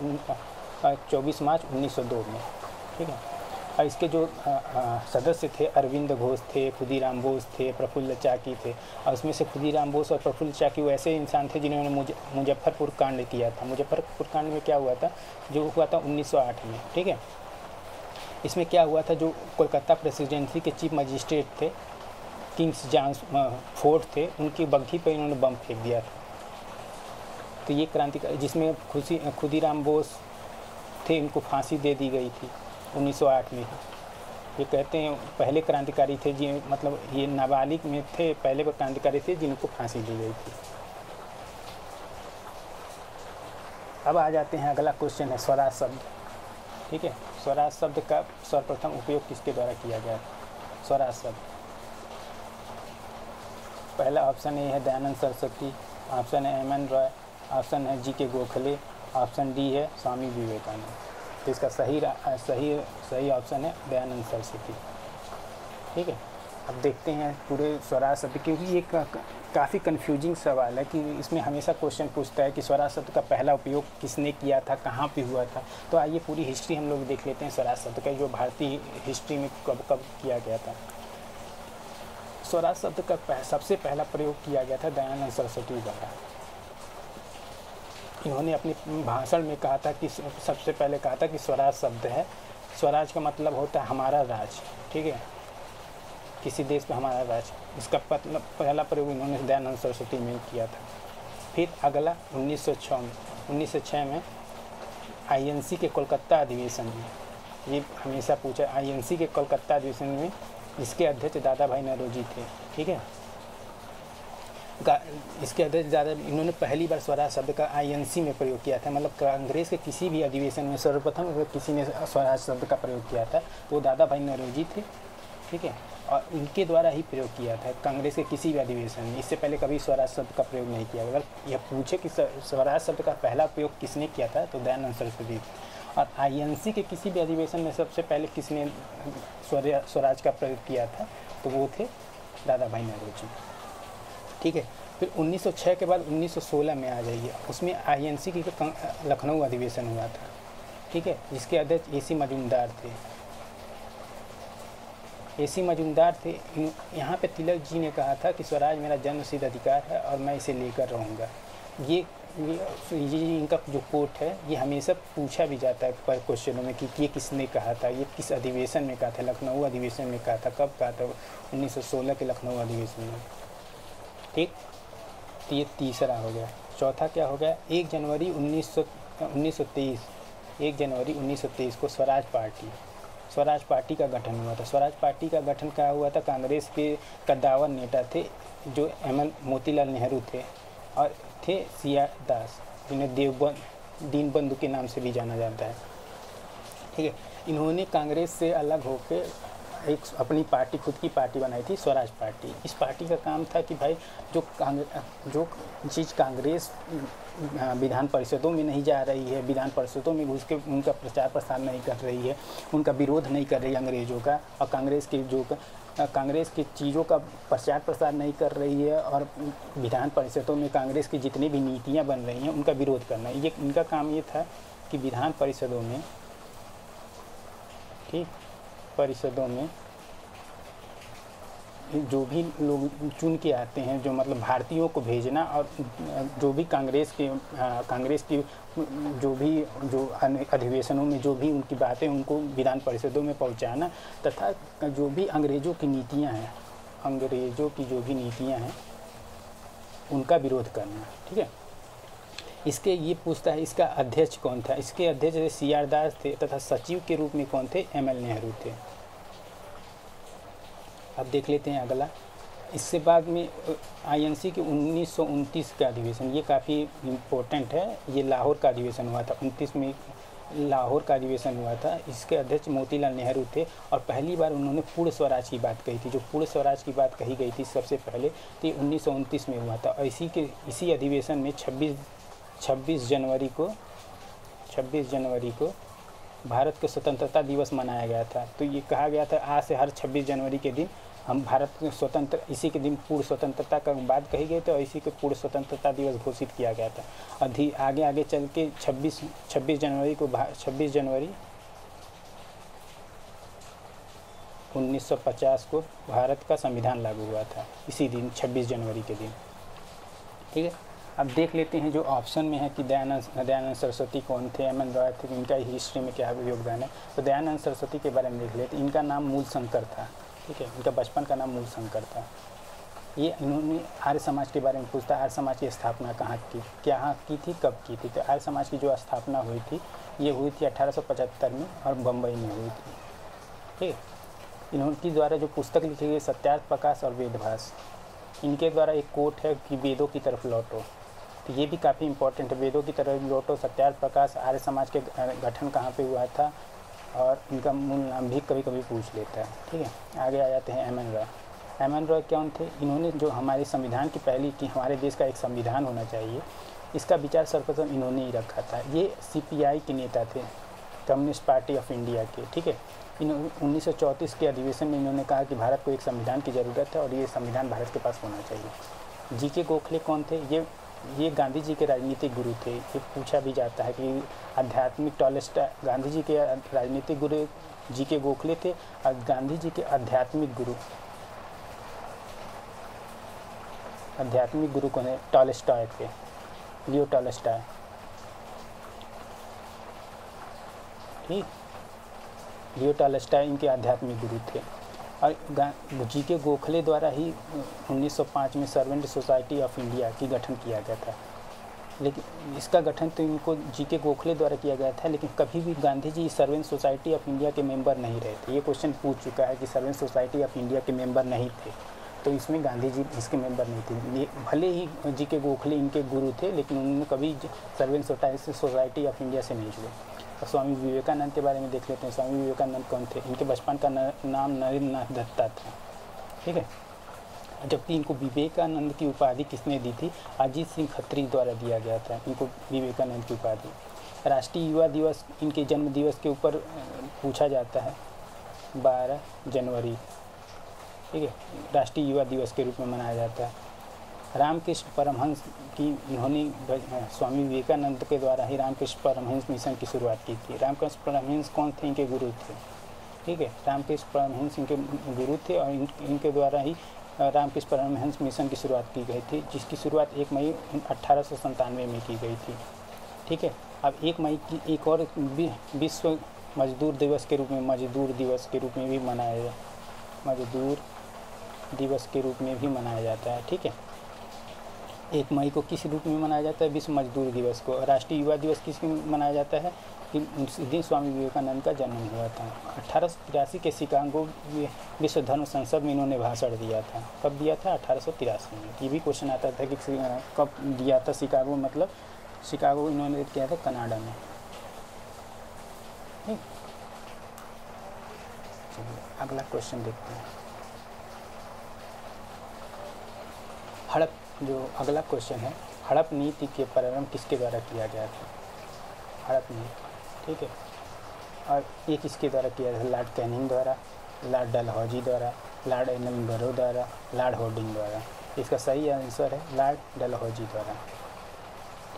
24 मार्च 1902 में, ठीक है। और इसके जो सदस्य थे अरविंद घोष थे, खुदीराम बोस थे, प्रफुल्ल चाकी थे। और उसमें से खुदीराम बोस और प्रफुल्ल चाकी वो ऐसे इंसान थे जिन्होंने मुजफ्फरपुर कांड किया था। मुजफ्फरपुर कांड में क्या हुआ था? जो हुआ था 1908 में, ठीक है। इसमें क्या हुआ था? जो कोलकाता प्रेसिडेंसी के चीफ मजिस्ट्रेट थे, किंग्स जॉन्स फोर्ट थे, उनकी बग्घी पर इन्होंने बम फेंक दिया था। तो ये क्रांतिकारी, जिसमें खुदीराम बोस थे, इनको फांसी दे दी गई थी 1908 में ही, ये कहते हैं पहले क्रांतिकारी थे जी, मतलब ये नाबालिग में थे, पहले वो क्रांतिकारी थे जिनको फांसी दी गई थी। अब आ जाते हैं, अगला क्वेश्चन है स्वराज शब्द। ठीक है, स्वराज शब्द का सर्वप्रथम उपयोग किसके द्वारा किया गया? स्वराज शब्द, पहला ऑप्शन ए है दयानंद सरस्वती, ऑप्शन है एम.एन. रॉय, ऑप्शन है जी.के. गोखले, ऑप्शन डी है स्वामी विवेकानंद। तो इसका सही ऑप्शन है दयानंद सरस्वती। ठीक है, अब देखते हैं पूरे स्वराज शब्द, क्योंकि ये काफ़ी कन्फ्यूजिंग सवाल है कि इसमें हमेशा क्वेश्चन पूछता है कि स्वराज शब्द का पहला उपयोग किसने किया था, कहाँ पे हुआ था। तो आइए पूरी हिस्ट्री हम लोग देख लेते हैं स्वराज शब्द का, जो भारतीय हिस्ट्री में कब कब किया गया था। स्वराज शब्द का सबसे पहला प्रयोग किया गया था दयानंद सरस्वती द्वारा। इन्होंने अपने भाषण में कहा था कि सबसे पहले कहा था कि स्वराज शब्द है, स्वराज का मतलब होता है हमारा राज। ठीक है, किसी देश पे हमारा राज, इसका मतलब पहला प्रयोग इन्होंने दयानंद सरस्वती में किया था। फिर अगला 1906 में आईएनसी के कोलकाता अधिवेशन में, ये हमेशा पूछा, आईएनसी के कोलकाता अधिवेशन में जिसके अध्यक्ष दादा भाई नौरोजी थे। ठीक है, इसके अध्यक्ष इन्होंने पहली बार स्वराज शब्द का आईएनसी में प्रयोग किया था। मतलब कांग्रेस के किसी भी अधिवेशन में सर्वप्रथम अगर किसी ने स्वराज शब्द का प्रयोग किया था तो दादा भाई नौरोजी थे। ठीक है, और उनके द्वारा ही प्रयोग किया था कांग्रेस के किसी भी अधिवेशन में। इससे पहले कभी स्वराज शब्द का प्रयोग नहीं किया। अगर यह पूछे कि स्वराज शब्द का पहला प्रयोग किसने किया था तो दयानंद सरस्वती। और आईएनसी के किसी भी अधिवेशन में सबसे पहले किसने स्वराज का प्रयोग किया था तो वो थे दादा भाई नौरोजी। ठीक है, फिर 1906 के बाद 1916 में आ जाइए, उसमें आईएनसी की लखनऊ अधिवेशन हुआ था। ठीक है, जिसके अध्यक्ष ए.सी. मजूमदार थे। ए.सी. मजूमदार थे। यहाँ पे तिलक जी ने कहा था कि स्वराज मेरा जन्मसिद्ध अधिकार है और मैं इसे लेकर रहूँगा। ये इनका जो कोट है ये हमेशा पूछा भी जाता है पर क्वेश्चनों में कि ये किसने कहा था, ये किस अधिवेशन में कहा था, लखनऊ अधिवेशन में कहा था, कब कहा था? 1916 के लखनऊ अधिवेशन में। ठीक, तो ये तीसरा हो गया। चौथा क्या हो गया? 1 जनवरी 1923 को स्वराज पार्टी का गठन हुआ था। स्वराज पार्टी का गठन क्या हुआ था? कांग्रेस के कद्दावर नेता थे जो मोतीलाल नेहरू थे और थे सी.आर. दास, जिन्हें दीनबंधु के नाम से भी जाना जाता है। ठीक है, इन्होंने कांग्रेस से अलग होकर एक अपनी पार्टी, खुद की पार्टी बनाई थी, स्वराज पार्टी। इस पार्टी का काम था कि भाई जो चीज़ कांग्रेस विधान परिषदों में नहीं जा रही है, विधान परिषदों में घुस के उनका प्रचार प्रसार नहीं कर रही है, उनका विरोध नहीं कर रही है अंग्रेज़ों का, और कांग्रेस की चीज़ों का प्रचार प्रसार नहीं कर रही है, और विधान परिषदों में कांग्रेस की जितनी भी नीतियाँ बन रही हैं उनका विरोध करना। ये इनका काम ये था कि विधान परिषदों में, ठीक, परिषदों में जो भी लोग चुन के आते हैं, जो मतलब भारतीयों को भेजना, और जो भी कांग्रेस की जो अधिवेशनों में जो भी उनकी बातें उनको विधान परिषदों में पहुंचाना, तथा जो भी अंग्रेज़ों की जो भी नीतियां हैं उनका विरोध करना। ठीक है, इसके ये पूछता है इसका अध्यक्ष कौन था? इसके अध्यक्ष सी.आर. दास थे, तथा सचिव के रूप में कौन थे? एम.एल. नेहरू थे। अब देख लेते हैं अगला। इससे बाद में आईएनसी के 1929 का अधिवेशन, ये काफ़ी इम्पोर्टेंट है। ये लाहौर का अधिवेशन हुआ था, 29 में लाहौर का अधिवेशन हुआ था। इसके अध्यक्ष मोतीलाल नेहरू थे, और पहली बार उन्होंने पूर्ण स्वराज की बात कही थी। जो पूर्ण स्वराज की बात कही गई थी सबसे पहले, तो 1929 में हुआ था। और इसी अधिवेशन में 26 जनवरी को भारत का स्वतंत्रता दिवस मनाया गया था। तो ये कहा गया था आज से हर 26 जनवरी के दिन हम भारत के स्वतंत्र, इसी के दिन पूर्ण स्वतंत्रता का बात कही गई थी, और इसी को पूर्ण स्वतंत्रता दिवस घोषित किया गया था। आगे चल के 26 जनवरी 1950 को भारत का संविधान लागू हुआ था, इसी दिन 26 जनवरी के दिन। ठीक है, अब देख लेते हैं जो ऑप्शन में है कि दयानंद सरस्वती कौन थे, एम.एन. रॉय थे, इनका हिस्ट्री में क्या योगदान है। तो दयानंद सरस्वती के बारे में देख लेते। इनका नाम मूल शंकर था। ठीक है, इनका बचपन का नाम मूल शंकर था। ये इन्होंने आर्य समाज के बारे में पूछता है। आर्य समाज की स्थापना कहाँ की थी, कब की थी? तो आर्य समाज की जो स्थापना हुई थी ये हुई थी 1875 में, और बम्बई में हुई थी। ठीक है, इनकी द्वारा जो पुस्तक लिखी गई सत्यार्थ प्रकाश और वेदभास, इनके द्वारा एक कोट है कि वेदों की तरफ लौटो, तो ये भी काफ़ी इंपॉर्टेंट है। वेदों की तरफ लौटो, सत्यार्थ प्रकाश, आर्य समाज के गठन कहाँ पे हुआ था और इनका मूल नाम भी कभी कभी पूछ लेता है। ठीक है, आगे आ जाते हैं M N Roy. M N Roy कौन थे? इन्होंने जो हमारे संविधान की पहली कि हमारे देश का एक संविधान होना चाहिए, इसका विचार सर्वप्रथम इन्होंने ही रखा था। ये CPI के नेता थे, कम्युनिस्ट पार्टी ऑफ इंडिया के। ठीक है, 1934 के अधिवेशन में इन्होंने कहा कि भारत को एक संविधान की ज़रूरत है और ये संविधान भारत के पास होना चाहिए। GK गोखले कौन थे? ये गांधी जी के राजनीतिक गुरु थे। ये पूछा भी जाता है कि आध्यात्मिक टॉलस्टॉय, गांधी जी के राजनीतिक गुरु GK गोखले थे और गांधी जी के आध्यात्मिक गुरु कौन है? टॉलस्टॉय थे, लियो टॉलस्टॉय। ठीक, लियो टॉलस्टॉय इनके आध्यात्मिक गुरु थे। और GK गोखले द्वारा ही 1905 में सर्वेंट सोसाइटी ऑफ इंडिया की गठन किया गया था। लेकिन इसका गठन तो इनको GK गोखले द्वारा किया गया था, लेकिन कभी भी Gandhi ji servant society of India के मेंबर नहीं रहे थे। ये क्वेश्चन पूछ चुका है कि सर्वेंट सोसाइटी ऑफ इंडिया के मेंबर नहीं थे, तो इसमें गांधी जी इसके मेंबर नहीं थे। भले ही GK गोखले इनके गुरु थे, लेकिन उन्होंने कभी सर्वेंट सोसाइटी ऑफ इंडिया से नहीं जुड़े। और स्वामी विवेकानंद के बारे में देख लेते हैं। स्वामी विवेकानंद कौन थे? इनके बचपन का नाम नरेंद्रनाथ दत्ता था। ठीक है, जबकि इनको विवेकानंद की उपाधि किसने दी थी? अजीत सिंह खत्री द्वारा दिया गया था इनको विवेकानंद की उपाधि। राष्ट्रीय युवा दिवस इनके जन्म दिवस के ऊपर पूछा जाता है, 12 जनवरी। ठीक है, राष्ट्रीय युवा दिवस के रूप में मनाया जाता है। रामकृष्ण परमहंस की इन्होंने स्वामी विवेकानंद के द्वारा ही रामकृष्ण परमहंस मिशन की शुरुआत की थी। रामकृष्ण परमहंस कौन थे? इनके गुरु थे। ठीक है, रामकृष्ण परमहंस इनके गुरु थे और इनके द्वारा ही रामकृष्ण परमहंस मिशन की शुरुआत की गई थी, जिसकी शुरुआत 1 मई 1897 में की गई थी। ठीक है, अब 1 मई की एक और विश्व मजदूर दिवस के रूप में भी मनाया जाता है। ठीक है, 1 मई को किस रूप में मनाया जाता है? विश्व मजदूर दिवस को। राष्ट्रीय युवा दिवस किस में मनाया जाता है? कि उस दिन स्वामी विवेकानंद का जन्म हुआ था। 1883 के शिकागो विश्व धर्म संसद में इन्होंने भाषण दिया था। कब दिया था? 1883 में। ये भी क्वेश्चन आता था कि कब दिया था शिकागो, मतलब शिकागो इन्होंने किया था कनाडा में। ठीक, अगला क्वेश्चन देखते हैं। हड़प, जो अगला क्वेश्चन है, हड़प नीति के प्रारंभ किसके द्वारा किया गया था? हड़प नीति। ठीक है, और ये किसके द्वारा किया था? लॉर्ड कैनिंग द्वारा, लॉर्ड डलहौजी द्वारा, लॉर्ड एडनबरो द्वारा, लॉर्ड हॉर्डिंग द्वारा। इसका सही आंसर है लॉर्ड डलहौजी द्वारा।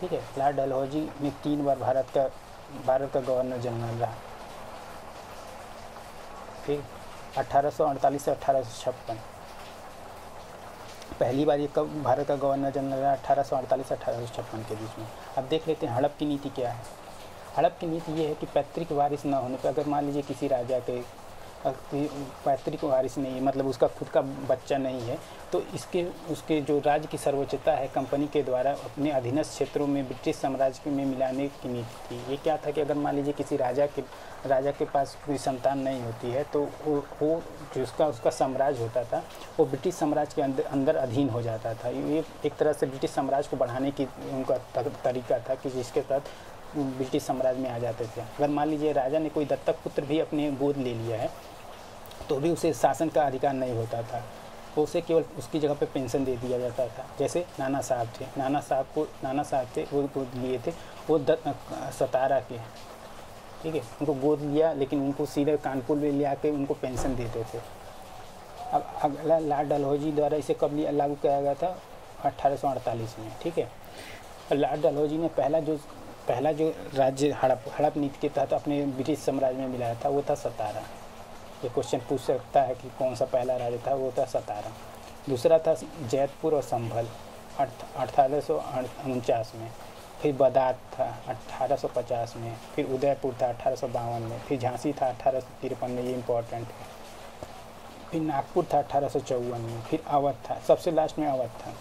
ठीक है, लॉर्ड डलहौजी ने 3 बार भारत का गवर्नर जनरल रहा। ठीक, 1848 से 1856। पहली बार ये कब भारत का गवर्नर जनरल रहा? 1848 से 1856 के बीच में। अब देख लेते हैं हड़प की नीति क्या है। हड़प की नीति ये है कि पैतृक वारिस न होने पर, अगर मान लीजिए किसी राजा के पैतृक वारिस नहीं है, मतलब उसका खुद का बच्चा नहीं है, तो उसके जो राज्य की सर्वोच्चता है कंपनी के द्वारा अपने अधीनस्थ क्षेत्रों में ब्रिटिश साम्राज्य में मिलाने की नीति थी। ये क्या था कि अगर मान लीजिए किसी राजा के पास कोई संतान नहीं होती है, तो वो जो उसका साम्राज्य होता था वो ब्रिटिश साम्राज्य के अंदर अधीन हो जाता था। ये एक तरह से ब्रिटिश साम्राज्य को बढ़ाने की उनका तरीका था कि जिसके तहत ब्रिटिश साम्राज्य में आ जाते थे। अगर मान लीजिए राजा ने कोई दत्तक पुत्र भी अपने गोद ले लिया है, तो भी उसे शासन का अधिकार नहीं होता था, तो उसे केवल उसकी जगह पे पेंशन दे दिया जाता था। जैसे नाना साहब थे, वो गोद लिए थे, वो सतारा के। ठीक है, उनको गोद लिया, लेकिन उनको सीधे कानपुर में ले आके उनको पेंशन देते थे। अब अगला लॉर्ड डलहौजी द्वारा इसे कब लागू किया गया था? 1848 में। ठीक है, लॉर्ड डलहौजी ने पहला जो राज्य हड़प नीति के तहत अपने ब्रिटिश साम्राज्य में मिलाया था वो था सतारा। ये क्वेश्चन पूछ सकता है कि कौन सा पहला राज्य था? वो था सतारा। दूसरा था जैतपुर और संभल 1849 में। फिर बदात था 1850 में। फिर उदयपुर था 1852 में। फिर झांसी था 1853 में, ये इम्पोर्टेंट है। फिर नागपुर था 1854 में। फिर अवध था, सबसे लास्ट में अवध था।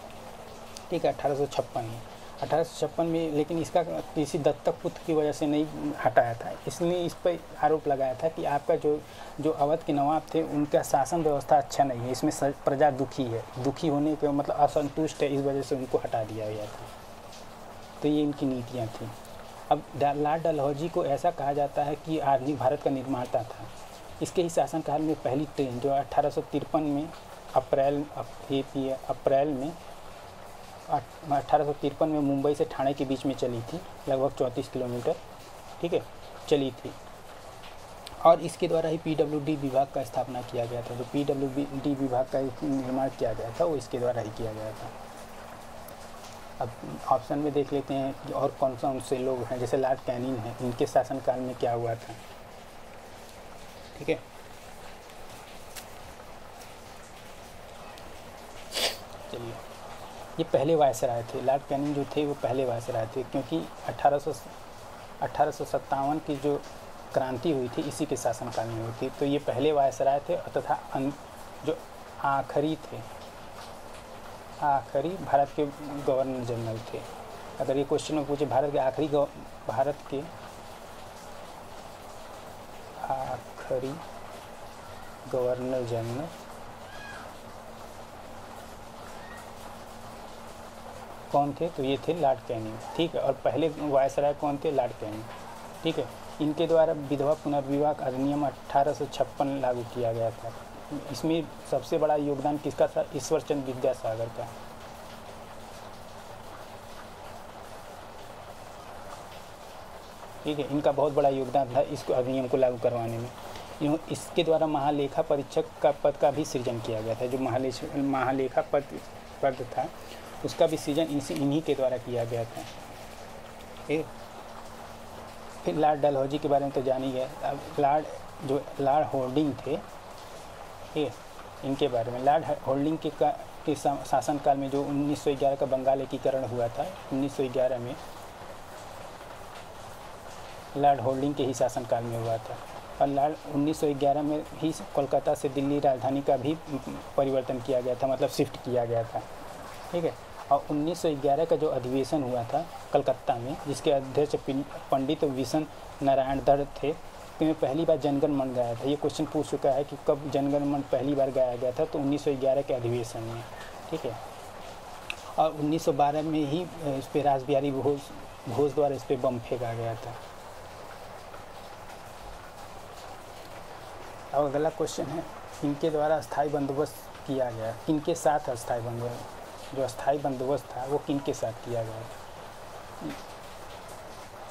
ठीक है, 1856 में। 1856 में, लेकिन इसका किसी दत्तक पुत्र की वजह से नहीं हटाया था। इसने इस पर आरोप लगाया था कि आपका जो अवध के नवाब थे उनका शासन व्यवस्था अच्छा नहीं है, इसमें प्रजा दुखी है, दुखी होने के मतलब असंतुष्ट है, इस वजह से उनको हटा दिया गया था। तो ये इनकी नीतियाँ थी। अब लॉर्ड डलहौजी को ऐसा कहा जाता है कि आधुनिक भारत का निर्माता था। इसके ही शासनकाल में पहली ट्रेन जो 1853 में अप्रैल में 1853 में मुंबई से ठाणे के बीच में चली थी, लगभग 34 किलोमीटर, ठीक है, चली थी। और इसके द्वारा ही PWD विभाग का स्थापना किया गया था। जो PWD विभाग का निर्माण किया गया था वो इसके द्वारा ही किया गया था। अब ऑप्शन में देख लेते हैं कि और कौन सा उनसे लोग हैं, जैसे लॉर्ड कैनिंग हैं, इनके शासनकाल में क्या हुआ था, ठीक है। चलिए, ये पहले वायसराय थे। लॉर्ड कैनिंग जो थे वो पहले वायसराय थे, क्योंकि 1857 की जो क्रांति हुई थी इसी के शासनकाल में हुई थी। तो ये पहले वायसराय थे तथा जो आखिरी भारत के गवर्नर जनरल थे। अगर ये क्वेश्चन में पूछे भारत के आखिरी गवर्नर जनरल कौन थे, तो ये थे लॉर्ड कैनिंग, ठीक है। और पहले वायसराय कौन थे, लॉर्ड कैनिंग, ठीक है। इनके द्वारा विधवा पुनर्विवाह अधिनियम 1856 लागू किया गया था। इसमें सबसे बड़ा योगदान किसका था, ईश्वरचंद्र विद्यासागर का। ठीक है, इनका बहुत बड़ा योगदान था इस अधिनियम को लागू करवाने में। इसके द्वारा महालेखा परीक्षक का पद का भी सृजन किया गया था। जो महालेखा पद था उसका भी सृजन इन्हीं के द्वारा किया गया था। फिर लॉर्ड डलहौजी के बारे में तो जान ही गया। अब लॉर्ड होल्डिंग थे, ठीक है, इनके बारे में। लॉर्ड होल्डिंग के शासनकाल में जो 1911 का बंगाल एकीकरण हुआ था, 1911 में लॉर्ड होल्डिंग के ही शासनकाल में हुआ था। और 1911 में ही कोलकाता से दिल्ली राजधानी का भी परिवर्तन किया गया था, मतलब शिफ्ट किया गया था, ठीक है। और 1911 का जो अधिवेशन हुआ था कलकत्ता में, जिसके अध्यक्ष पंडित विशन नारायण दत्त थे, में पहली बार जनगण मन गाया था। ये क्वेश्चन पूछ चुका है कि कब जनगण मन पहली बार गाया गया था, तो 1911 के अधिवेशन में, ठीक है। और 1912 में ही इस पर रासबिहारी घोष द्वारा इस पर बम फेंका गया था। अब अगला क्वेश्चन है, इनके द्वारा अस्थायी बंदोबस्त किया गया, किनके साथ अस्थायी बंदोबस्त, जो अस्थायी बंदोबस्त था वो किनके साथ किया गया?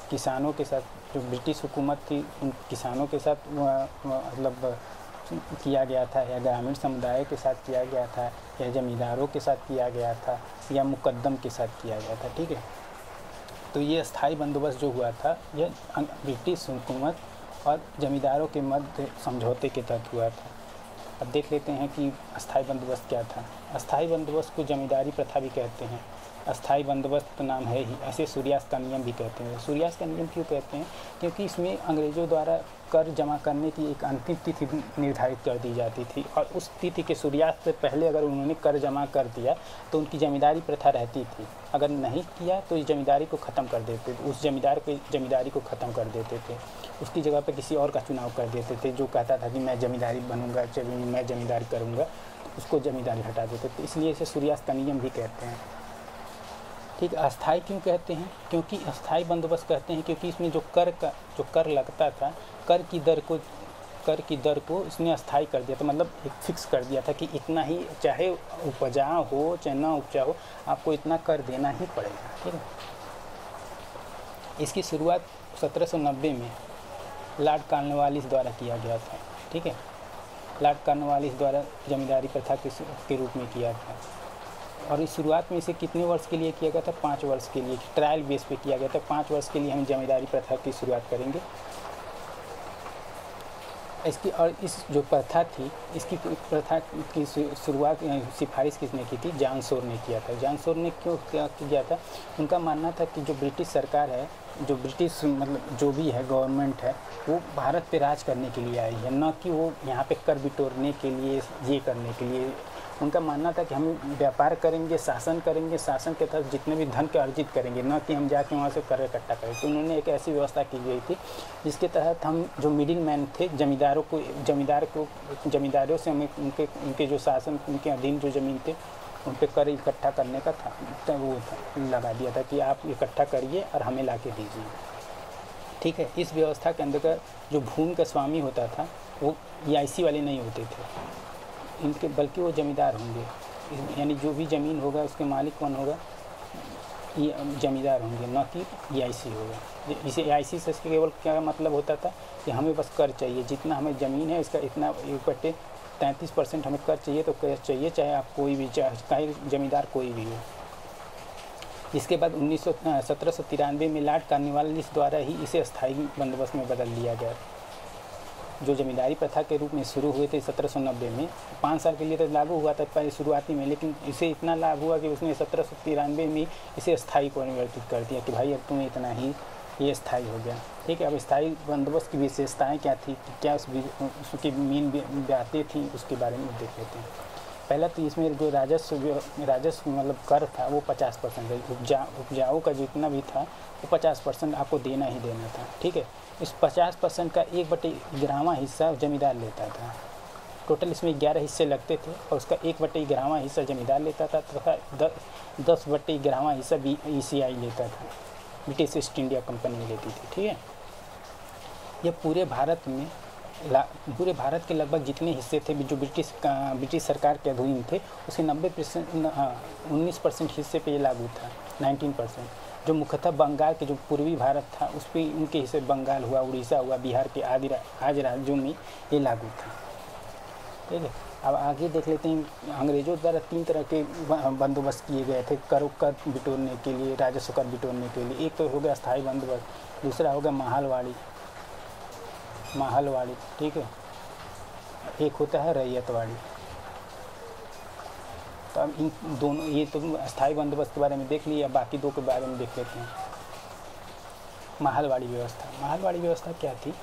किसानों के साथ। जो ब्रिटिश हुकूमत थी उन किसानों के साथ मतलब किया गया था, या ग्रामीण समुदाय के साथ किया गया था, या जमींदारों के साथ किया गया था, या मुकद्दम के साथ किया गया था, ठीक है। तो ये अस्थायी बंदोबस्त जो हुआ था यह ब्रिटिश हुकूमत और जमींदारों के मध्य समझौते के तहत हुआ था। अब देख लेते हैं कि अस्थायी बंदोबस्त क्या था। अस्थायी बंदोबस्त को जमींदारी प्रथा भी कहते हैं। अस्थायी बंदोबस्त तो नाम है ही, ऐसे सूर्यास्त का नियम भी कहते हैं। सूर्यास्त का नियम क्यों कहते हैं? क्योंकि इसमें अंग्रेज़ों द्वारा कर जमा करने की एक अंतिम तिथि निर्धारित कर दी जाती थी, और उस तिथि के सूर्यास्त से पहले अगर उन्होंने कर जमा कर दिया तो उनकी जमींदारी प्रथा रहती थी। अगर नहीं किया तो इस जमींदारी को ख़त्म कर देते थे, उस जमींदारी को ख़त्म कर देते थे, उसकी जगह पे किसी और का चुनाव कर देते थे। जो कहता था कि मैं जमींदारी बनूंगा, मैं जमींदारी करूंगा, उसको जमींदारी हटा देते थे। इसलिए इसे सूर्यास्त का नियम भी कहते हैं, ठीक। अस्थायी क्यों कहते हैं? क्योंकि अस्थायी बंदोबस्त कहते हैं क्योंकि इसमें जो कर लगता था, कर की दर को इसने अस्थायी कर दिया था, मतलब एक फिक्स कर दिया था कि इतना ही, चाहे उपजा हो चाहे ना उपजा हो, आपको इतना कर देना ही पड़ेगा, ठीक है। इसकी शुरुआत 1790 में लॉर्ड कॉर्नवालिस द्वारा किया गया था, ठीक है। लॉर्ड कॉर्नवालिस द्वारा जमींदारी प्रथा के रूप में किया था, और इस शुरुआत में इसे कितने वर्ष के लिए किया गया था? 5 वर्ष के लिए, ट्रायल बेस पे किया गया था। 5 वर्ष के लिए हम जमींदारी प्रथा की शुरुआत करेंगे इसकी। और इस जो प्रथा थी, इसकी प्रथा की शुरुआत सिफारिश किसने की थी? जॉन शोर ने किया था। जॉन शोर ने क्यों क्या किया था? उनका मानना था कि जो ब्रिटिश सरकार है, जो ब्रिटिश मतलब जो भी है गवर्नमेंट है, वो भारत पे राज करने के लिए आई है, न कि वो यहाँ पे कर बिटोरने के लिए, ये करने के लिए, उनका मानना था कि हम व्यापार करेंगे, शासन करेंगे, शासन के तहत जितने भी धन के अर्जित करेंगे, न कि हम जाके वहाँ से कर इकट्ठा करें। तो उन्होंने एक ऐसी व्यवस्था की गई थी जिसके तहत हम जो मिडिल मैन थे, जमींदारों से हमें उनके जो शासन, उनके अधीन जो ज़मीन थे उन पर कर इकट्ठा करने का था, तो वो लगा दिया था कि आप इकट्ठा करिए और हमें ला के दीजिए। ठीक है, इस व्यवस्था के अंदर का जो भूमि का स्वामी होता था वो EIC वाले नहीं होते थे इनके, बल्कि वो जमींदार होंगे। यानी जो भी ज़मीन होगा उसके मालिक कौन होगा, ये जमींदार होंगे, न कि EIC होगा। इसे EIC से केवल क्या मतलब होता था कि हमें बस कर चाहिए, जितना हमें ज़मीन है इसका इतना 1/33% हमें कर चाहिए, तो कर चाहिए, चाहे आप कोई भी, चाहे जमींदार कोई भी हो। इसके बाद 1793 में लॉर्ड कॉर्नवालिस द्वारा ही इसे स्थायी बंदोबस्त में बदल दिया गया। जो जमींदारी प्रथा के रूप में शुरू हुए थे 1790 में, 5 साल के लिए तो लागू हुआ था पहले शुरुआती में, लेकिन इसे इतना लाभ हुआ कि उसने 1793 में इसे स्थायी परिवर्तित कर दिया कि भाई अब तुम्हें इतना ही, ये स्थायी हो गया। ठीक है, अब स्थायी बंदोबस्त की विशेषताएं क्या थी, क्या उसकी मीन बातें थी, उसके बारे में देख लेते हैं। पहला तो इसमें जो राजस्व मतलब कर था वो 50% है। उपजाऊ का जितना भी था वो 50% आपको देना ही देना था। ठीक है, इस 50% का 1/11वां हिस्सा जमींदार लेता था। टोटल इसमें 11 हिस्से लगते थे और उसका 1/11वां हिस्सा जमींदार लेता था तथा 10/11वां हिस्सा ECI लेता था, ब्रिटिश ईस्ट इंडिया कंपनी लेती थी। ठीक है, यह पूरे भारत के लगभग जितने हिस्से थे जो ब्रिटिश सरकार के अधीन थे उसके 19% हिस्से पे ये लागू था। 19% जो मुख्यतः बंगाल के जो पूर्वी भारत था उस पर उनके हिस्से, बंगाल हुआ, उड़ीसा हुआ, बिहार के आदि राज्यों में ये लागू था। ठीक है, अब आगे देख लेते हैं। अंग्रेजों द्वारा 3 तरह के बंदोबस्त किए गए थे कर बिटोरने के लिए, राजस्व कर बिटोरने के लिए। एक तो हो गया स्थायी बंदोबस्त, दूसरा हो गया महलवाड़ी। ठीक है, एक होता है रैयतवाड़ी। तो अब इन दोनों, ये तो स्थायी बंदोबस्त के बारे में देख लिया, बाकी 2 के बारे में देख लेते हैं। महलवाड़ी व्यवस्था क्या थी?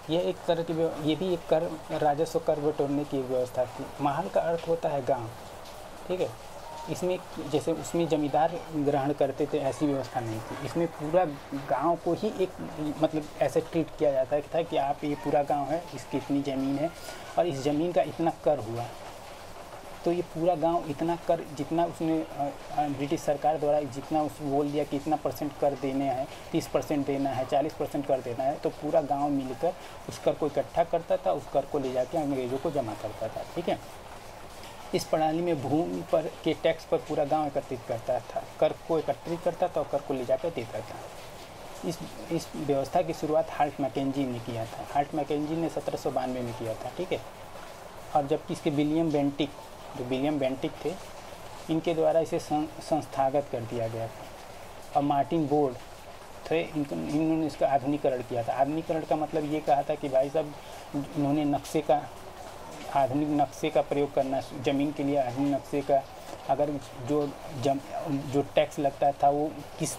ये एक तरह की, ये भी एक कर, राजस्व कर बटोरने की व्यवस्था थी। महल का अर्थ होता है गांव। ठीक है, इसमें जैसे उसमें जमींदार ग्रहण करते थे ऐसी व्यवस्था नहीं थी। इसमें पूरा गांव को ही एक मतलब ऐसे ट्रीट किया जाता था कि आप, ये पूरा गांव है, इसकी इतनी ज़मीन है और इस ज़मीन का इतना कर हुआ, तो ये पूरा गांव इतना कर, जितना उसने ब्रिटिश सरकार द्वारा जितना उस बोल दिया कि इतना % कर देने हैं, 30% देना है, 40% कर देना है, तो पूरा गांव मिलकर उस कर को इकट्ठा करता था, उस कर को ले जाके अंग्रेज़ों को जमा करता था। ठीक है, इस प्रणाली में भूमि पर के टैक्स पर पूरा गांव एकत्रित करता था, कर को एकत्रित करता था और कर को ले जाकर देता था। इस व्यवस्था की शुरुआत हार्ट मैकेंजी ने किया था। हार्ट मैकेंजी ने 1792 में किया था। ठीक है, और जबकि इसके विलियम बेंटिक थे, इनके द्वारा इसे संस्थागत कर दिया गया था। और मार्टिन बोर्ड थे, इन्होंने इसका आधुनिकीकरण किया था। आधुनिकीकरण का मतलब ये कहा था कि भाई साहब, इन्होंने आधुनिक नक्शे का प्रयोग करना, ज़मीन के लिए आधुनिक नक्शे का, अगर जो टैक्स लगता था वो किस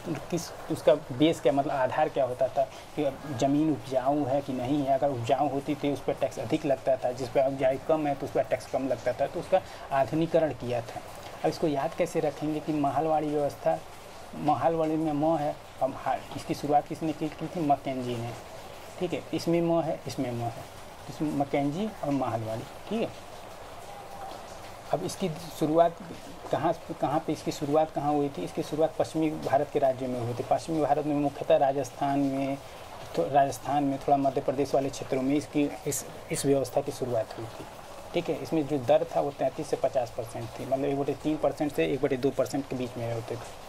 उसका बेस क्या, मतलब आधार क्या होता था कि ज़मीन उपजाऊ है कि नहीं है। अगर उपजाऊ होती तो उस पर टैक्स अधिक लगता था, जिस पर उपजाऊ कम है तो उस पर टैक्स कम लगता था। तो उसका आधुनिकीकरण किया था। अब इसको याद कैसे रखेंगे कि महलवाड़ी व्यवस्था, महलवाड़ी में म है, अब इसकी शुरुआत किसने की थी? मैकेंजी ने। ठीक है, इसमें म है, इसमें म है, इसमें मैकेंजी और महलवाड़ी। ठीक है, अब इसकी शुरुआत कहाँ पे इसकी शुरुआत कहाँ हुई थी? इसकी शुरुआत पश्चिमी भारत के राज्यों में हुई थी। पश्चिमी भारत में मुख्यतः राजस्थान में, थोड़ा मध्य प्रदेश वाले क्षेत्रों में इस व्यवस्था की शुरुआत हुई थी। ठीक है, इसमें जो दर था वो 33 से 50% थी, मतलब 1/3% से 1/2% के बीच में होते थे।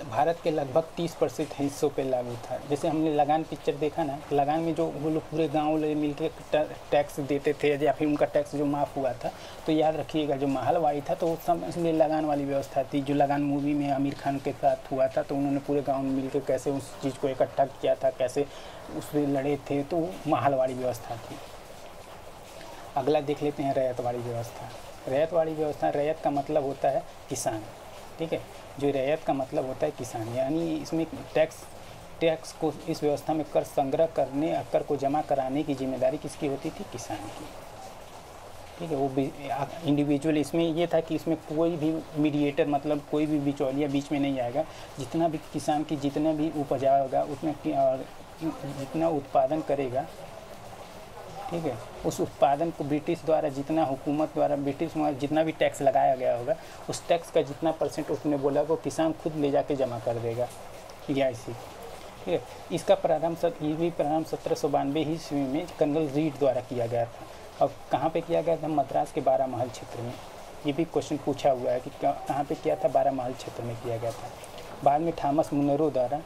भारत के लगभग 30% हिस्सों पे लागू था। जैसे हमने लगान पिक्चर देखा ना, लगान में जो वो लोग पूरे गाँव मिलकर टैक्स देते थे या फिर उनका टैक्स जो माफ़ हुआ था, तो याद रखिएगा जो महलवाड़ी था तो सब इसमें लगान वाली व्यवस्था थी। जो लगान मूवी में आमिर खान के साथ हुआ था, तो उन्होंने पूरे गाँव में मिलकर कैसे उस चीज़ को इकट्ठा किया था, कैसे उस पर लड़े थे, तो महलवाड़ी व्यवस्था थी। अगला देख लेते हैं रैयतवाड़ी व्यवस्था। रैयतवाड़ी व्यवस्था, रैयत का मतलब होता है किसान। ठीक है, जो रैयत का मतलब होता है किसान, यानी इसमें टैक्स को, इस व्यवस्था में कर संग्रह करने और कर को जमा कराने की जिम्मेदारी किसकी होती थी? किसान की। ठीक है। वो इंडिविजुअल, इसमें ये था कि इसमें कोई भी मीडिएटर मतलब कोई भी बिचौलिया बीच में नहीं आएगा। जितना भी किसान की जितना भी उपजाएगा उतना और जितना उत्पादन करेगा, ठीक है, उस उत्पादन को ब्रिटिश द्वारा जितना हुकूमत द्वारा ब्रिटिश जितना भी टैक्स लगाया गया होगा उस टैक्स का जितना परसेंट उसने बोला वो किसान खुद ले जाके जमा कर देगा, या ऐसी, ठीक है। इसका प्रारंभ 1792 ईस्वी में कर्नल रीड द्वारा किया गया था। और कहाँ पे किया गया था? मद्रास के 12 महल क्षेत्र में। ये भी क्वेश्चन पूछा हुआ है कि कहाँ पे किया था? 12 महल क्षेत्र में किया गया था। बाद में थॉमस मुनरो द्वारा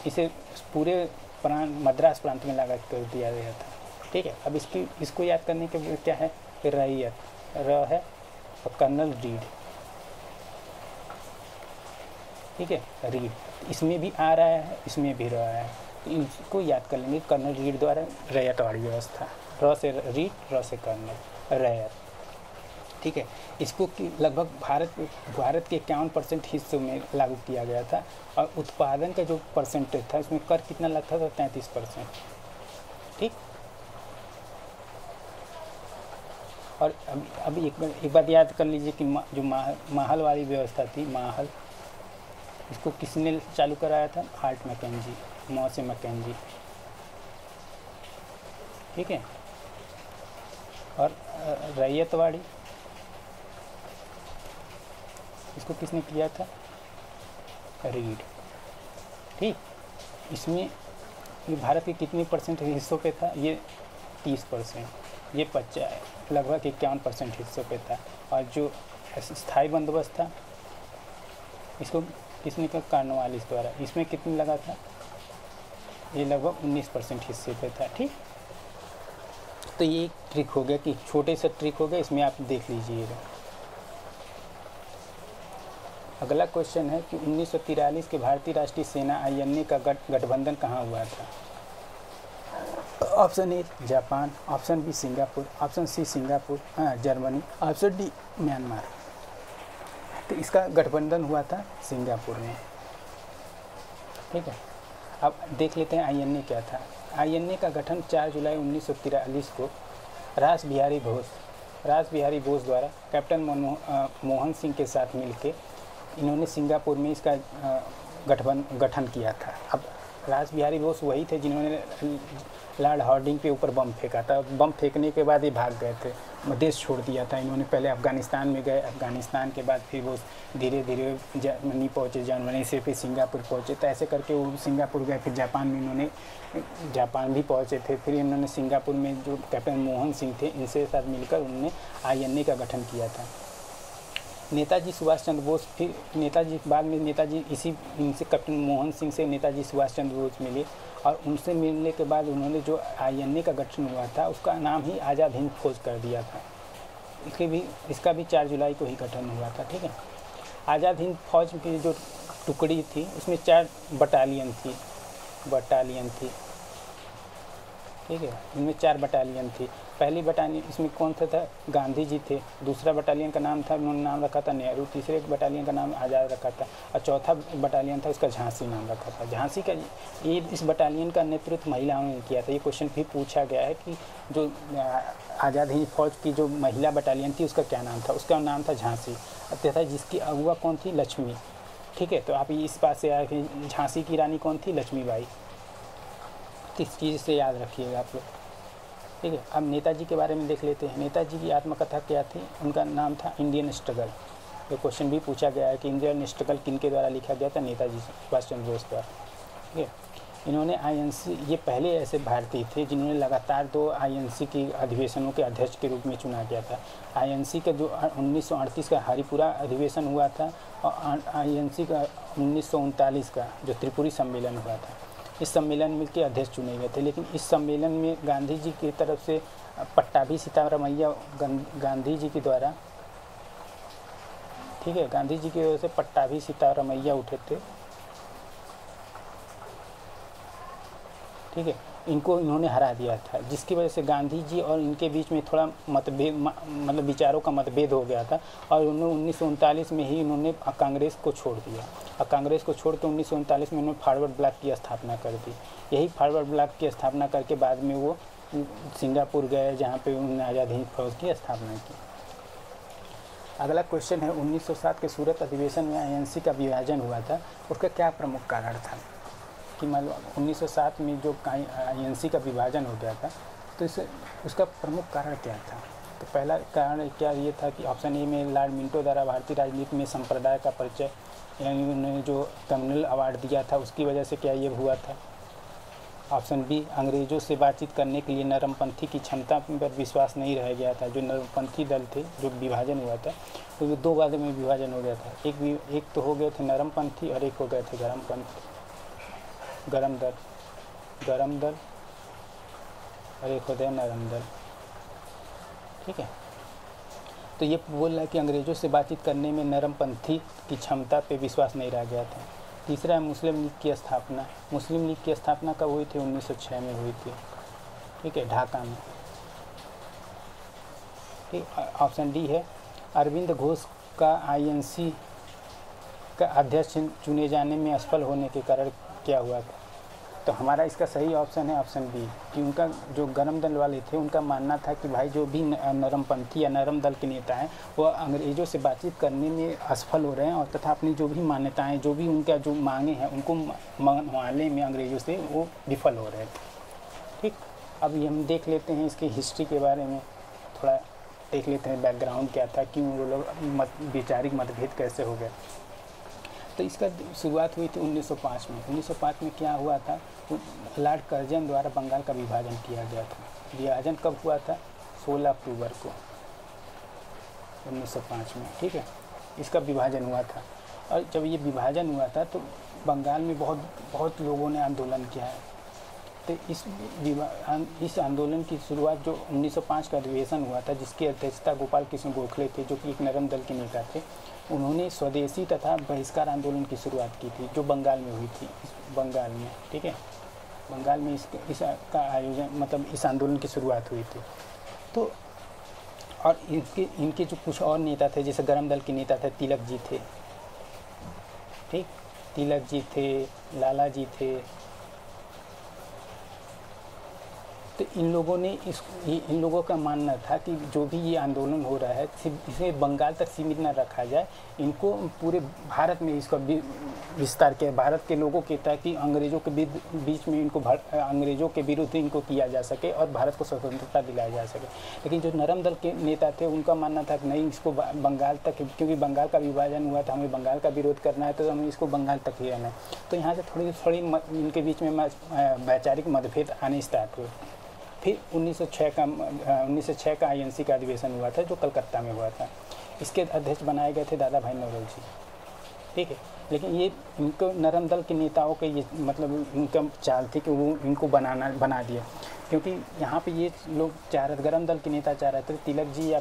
इसे पूरे मद्रास प्रांत में लागू कर दिया गया था, ठीक है। अब इसको याद करने के लिए क्या है? रैयत, र है, और कर्नल रीड, ठीक है, रीड। इसमें भी आ रहा है, इसमें भी रहा है, तो इसको याद कर लेंगे। कर्नल रीड द्वारा रैयतवाड़ी व्यवस्था, र से रीड, र से कर्नल, रैयत, ठीक है। इसको लगभग भारत के 51% हिस्सों में लागू किया गया था। और उत्पादन का जो परसेंटेज था उसमें कर कितना लगता था? 33%, ठीक। और अभी एक बात याद कर लीजिए कि जो माहल वाली व्यवस्था थी, माहल, इसको किसने चालू कराया था? हार्ट मैकेंजी, मौसे मैकेंजी, ठीक है। और रैयतवाड़ी, इसको किसने किया था? रीड, ठीक। इसमें ये भारत के कितने परसेंट हिस्सों पे था? ये 30%, ये लगभग 51% हिस्सों पे था। और जो स्थायी बंदोबस्त था इसको किसने का? कॉर्नवालिस द्वारा। इसमें कितने लगा था? ये लगभग 19% हिस्से पे था, ठीक। तो ये एक ट्रिक हो गया कि छोटे से ट्रिक हो गया, इसमें आप देख लीजिएगा। अगला क्वेश्चन है कि 1943 के भारतीय राष्ट्रीय सेना INA का गठबंधन कहाँ हुआ था? Option A Japan, option B Singapore, option C Singapore Germany, option D Myanmar. तो इसका गठबंधन हुआ था सिंगापुर में, ठीक है। अब देख लेते हैं INA क्या था। INA का गठन 4 जुलाई 1943 को रास बिहारी बोस द्वारा कैप्टन मोहन सिंह के साथ मिलकर इन्होंने सिंगापुर में इसका गठन किया था। अब रास बिहारी बोस वही थे जिन्होंने लॉर्ड हार्डिंग के ऊपर बम फेंका था। बम फेंकने के बाद ये भाग गए थे, देश छोड़ दिया था इन्होंने। पहले अफ़गानिस्तान में गए, अफ़गानिस्तान के बाद फिर वो धीरे धीरे जर्मनी पहुँचे, जर्मनी से फिर सिंगापुर पहुँचे। तो ऐसे करके वो सिंगापुर गए, फिर जापान में इन्होंने जापान भी पहुँचे थे। फिर इन्होंने सिंगापुर में जो कैप्टन मोहन सिंह थे इनसे साथ मिलकर उन्होंने INA का गठन किया था। नेताजी सुभाष चंद्र बोस, फिर नेताजी बाद में नेताजी इनसे कैप्टन मोहन सिंह से नेताजी सुभाष चंद्र बोस मिले। और उनसे मिलने के बाद उन्होंने जो INA का गठन हुआ था उसका नाम ही आज़ाद हिंद फौज कर दिया था। इसका भी 4 जुलाई को ही गठन हुआ था, ठीक है। आज़ाद हिंद फौज की जो टुकड़ी थी उसमें 4 बटालियन थी, ठीक है। इनमें 4 बटालियन थी। पहली बटालियन इसमें कौन सा था? गांधी जी थे। दूसरा बटालियन का नाम था, उन्होंने नाम रखा था नेहरू। तीसरे बटालियन का नाम आज़ाद रखा था। और चौथा बटालियन था उसका झांसी नाम रखा था। झांसी का इस बटालियन का नेतृत्व महिलाओं ने किया था। ये क्वेश्चन भी पूछा गया है कि जो आज़ाद हिंद फौज की जो महिला बटालियन थी उसका क्या नाम था? उसका नाम था झांसी, तथा जिसकी अगुआ कौन थी? लक्ष्मी, ठीक है। तो आप इस बात से आए कि झांसी की रानी कौन थी? लक्ष्मीबाई। किस चीज़ से याद रखिएगा आप लोग, ठीक है। अब नेताजी के बारे में देख लेते हैं। नेताजी की आत्मकथा क्या थी? उनका नाम था इंडियन स्ट्रगल। ये क्वेश्चन भी पूछा गया है कि इंडियन स्ट्रगल किनके द्वारा लिखा गया था? नेताजी सुभाष चंद्र बोस द्वारा, ठीक है। इन्होंने INC, ये पहले ऐसे भारतीय थे जिन्होंने लगातार 2 INC की अधिवेशनों के अध्यक्ष के रूप में चुना गया था। INC का जो 1938 का हरिपुरा अधिवेशन हुआ था और INC का 1939 का जो त्रिपुरी सम्मेलन हुआ था, इस सम्मेलन में के अध्यक्ष चुने गए थे। लेकिन इस सम्मेलन में गांधी जी की तरफ से पट्टाभी सीतारामैया गांधी जी के द्वारा, ठीक है, गांधी जी की वजह से पट्टाभी सीतारामैया उठे थे, ठीक है। इनको इन्होंने हरा दिया था, जिसकी वजह से गांधी जी और इनके बीच में थोड़ा मतभेद, मतलब विचारों का मतभेद हो गया था। और उन्होंने 1939 में ही इन्होंने कांग्रेस को छोड़ दिया। और कांग्रेस को छोड़ के 1939 में उन्होंने फॉरवर्ड ब्लॉक की स्थापना कर दी। यही फॉरवर्ड ब्लॉक की स्थापना करके बाद में वो सिंगापुर गए, जहाँ पे उन्होंने आज़ाद हिंद फौज की स्थापना की। अगला क्वेश्चन है 1907 के सूरत अधिवेशन में आईएनसी का विभाजन हुआ था, उसका क्या प्रमुख कारण था? कि मान लो 1907 में जो आईएनसी का विभाजन हो गया था, तो उसका प्रमुख कारण क्या था? तो पहला कारण क्या ये था कि ऑप्शन ए में लॉर्ड मिंटो द्वारा भारतीय राजनीति में संप्रदाय का परिचय, यानी उन्होंने जो कम्युनल अवार्ड दिया था उसकी वजह से क्या ये हुआ था? ऑप्शन बी, अंग्रेज़ों से बातचीत करने के लिए नरमपंथी की क्षमता पर विश्वास नहीं रह गया था। जो नरमपंथी दल थे, जो विभाजन हुआ था, तो वो 2 भागों में विभाजन हो गया था। एक तो हो गए थे नरमपंथी और एक हो गए थे गरम दल और एक हो गया नरम दल। ठीक है, तो ये बोल रहा है कि अंग्रेज़ों से बातचीत करने में नरमपंथी की क्षमता पे विश्वास नहीं रह गया था। तीसरा है मुस्लिम लीग की स्थापना। मुस्लिम लीग की स्थापना कब हुई थी? 1906 में हुई थी। ठीक है, ढाका में। ठीक, ऑप्शन डी है अरविंद घोष का आईएनसी का अध्यक्ष चुने जाने में असफल होने के कारण क्या हुआ था? तो हमारा इसका सही ऑप्शन है ऑप्शन बी, कि उनका जो गरम दल वाले थे उनका मानना था कि भाई जो भी नरमपंथी या नरम दल के नेता हैं वो अंग्रेज़ों से बातचीत करने में असफल हो रहे हैं, और तथा अपनी जो भी मान्यताएं, जो भी उनका जो मांगे हैं उनको मनवाने में अंग्रेज़ों से वो विफल हो रहे थे। ठीक, अब ये हम देख लेते हैं इसकी हिस्ट्री के बारे में, थोड़ा देख लेते हैं बैकग्राउंड क्या था, क्यों वो लोग वैचारिक मतभेद कैसे हो गए। तो इसका शुरुआत हुई थी 1905 में। 1905 में क्या हुआ था? तो लॉर्ड कर्जन द्वारा बंगाल का विभाजन किया गया था। विभाजन कब हुआ था? 16 अक्टूबर को 1905 में। ठीक है, इसका विभाजन हुआ था। और जब ये विभाजन हुआ था तो बंगाल में बहुत लोगों ने आंदोलन किया है। तो इस आंदोलन की शुरुआत जो 1905 का अधिवेशन हुआ था, जिसकी अध्यक्षता गोपाल कृष्ण गोखले थे, जो कि एक नरम दल के नेता थे, उन्होंने स्वदेशी तथा बहिष्कार आंदोलन की शुरुआत की थी, जो बंगाल में हुई थी। बंगाल में, ठीक है, बंगाल में इसका आयोजन, मतलब इस आंदोलन की शुरुआत हुई थी। तो और इनके जो कुछ और नेता थे, जैसे गरम दल के नेता थे तिलक जी थे। ठीक, तिलक जी थे, लाला जी थे। तो इन लोगों का मानना था कि जो भी ये आंदोलन हो रहा है सिर्फ इसे बंगाल तक सीमित न रखा जाए, इनको पूरे भारत में इसका विस्तार किया, भारत के लोगों के, ताकि अंग्रेज़ों के बीच में इनको अंग्रेज़ों के विरुद्ध इनको किया जा सके और भारत को स्वतंत्रता दिलाया जा सके। लेकिन जो नरम दल के नेता थे उनका मानना था कि नहीं, इसको बंगाल तक, क्योंकि बंगाल का विभाजन हुआ था, हमें बंगाल का विरोध करना है, तो हमें इसको बंगाल तक ही रहना है। तो यहाँ से थोड़ी इनके बीच में वैचारिक मतभेद आने स्टार्ट हुए। फिर 1906 का आईएनसी का अधिवेशन हुआ था, जो कलकत्ता में हुआ था। इसके अध्यक्ष बनाए गए थे दादा भाई नौरोजी। ठीक है, लेकिन ये इनको नरम दल के नेताओं के ये मतलब इनका चाल थी कि वो इनको बना दिया, क्योंकि यहाँ पे ये लोग गरम दल के नेता चाह रहे थे तिलक जी या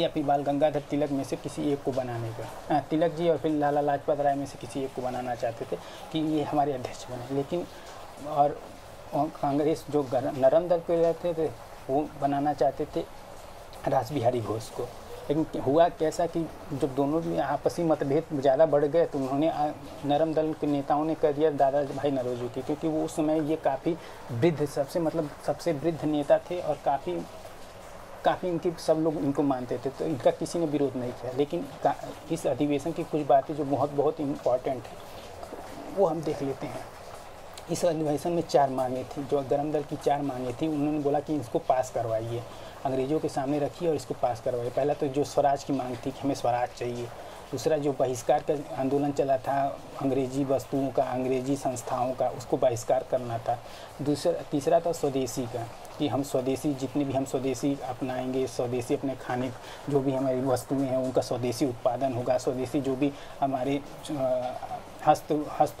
फिर बाल गंगाधर तिलक में से किसी एक को बनाने का। तिलक जी और फिर लाला लाजपत राय में से किसी एक को बनाना चाहते थे कि ये हमारे अध्यक्ष बने। लेकिन और कांग्रेस जो नरम दल पे रहते थे वो बनाना चाहते थे रासबिहारी घोष को। लेकिन हुआ कैसा कि जब दोनों में आपसी मतभेद ज़्यादा बढ़ गए तो उन्होंने नरम दल के नेताओं ने कर दिया दादा भाई नौरोजी की, क्योंकि वो उस समय ये काफ़ी वृद्ध, सबसे वृद्ध नेता थे और काफ़ी इनकी सब लोग इनको मानते थे, तो इनका किसी ने विरोध नहीं किया। लेकिन इस अधिवेशन की कुछ बातें जो बहुत इम्पॉर्टेंट है वो हम देख लेते हैं। इस अधिवेशन में 4 मांगे थी, जो गरम दल की 4 मांगे थी। उन्होंने बोला कि इसको पास करवाइए, अंग्रेज़ों के सामने रखिए और इसको पास करवाइए। पहला तो जो स्वराज की मांग थी कि हमें स्वराज चाहिए। दूसरा जो बहिष्कार का आंदोलन चला था अंग्रेजी वस्तुओं का, अंग्रेजी संस्थाओं का, उसको बहिष्कार करना था। तीसरा था स्वदेशी का, कि हम स्वदेशी, जितने भी हम स्वदेशी अपनाएंगे, स्वदेशी अपने खाने, जो भी हमारी वस्तुएं हैं उनका स्वदेशी उत्पादन होगा, स्वदेशी जो भी हमारे हस्त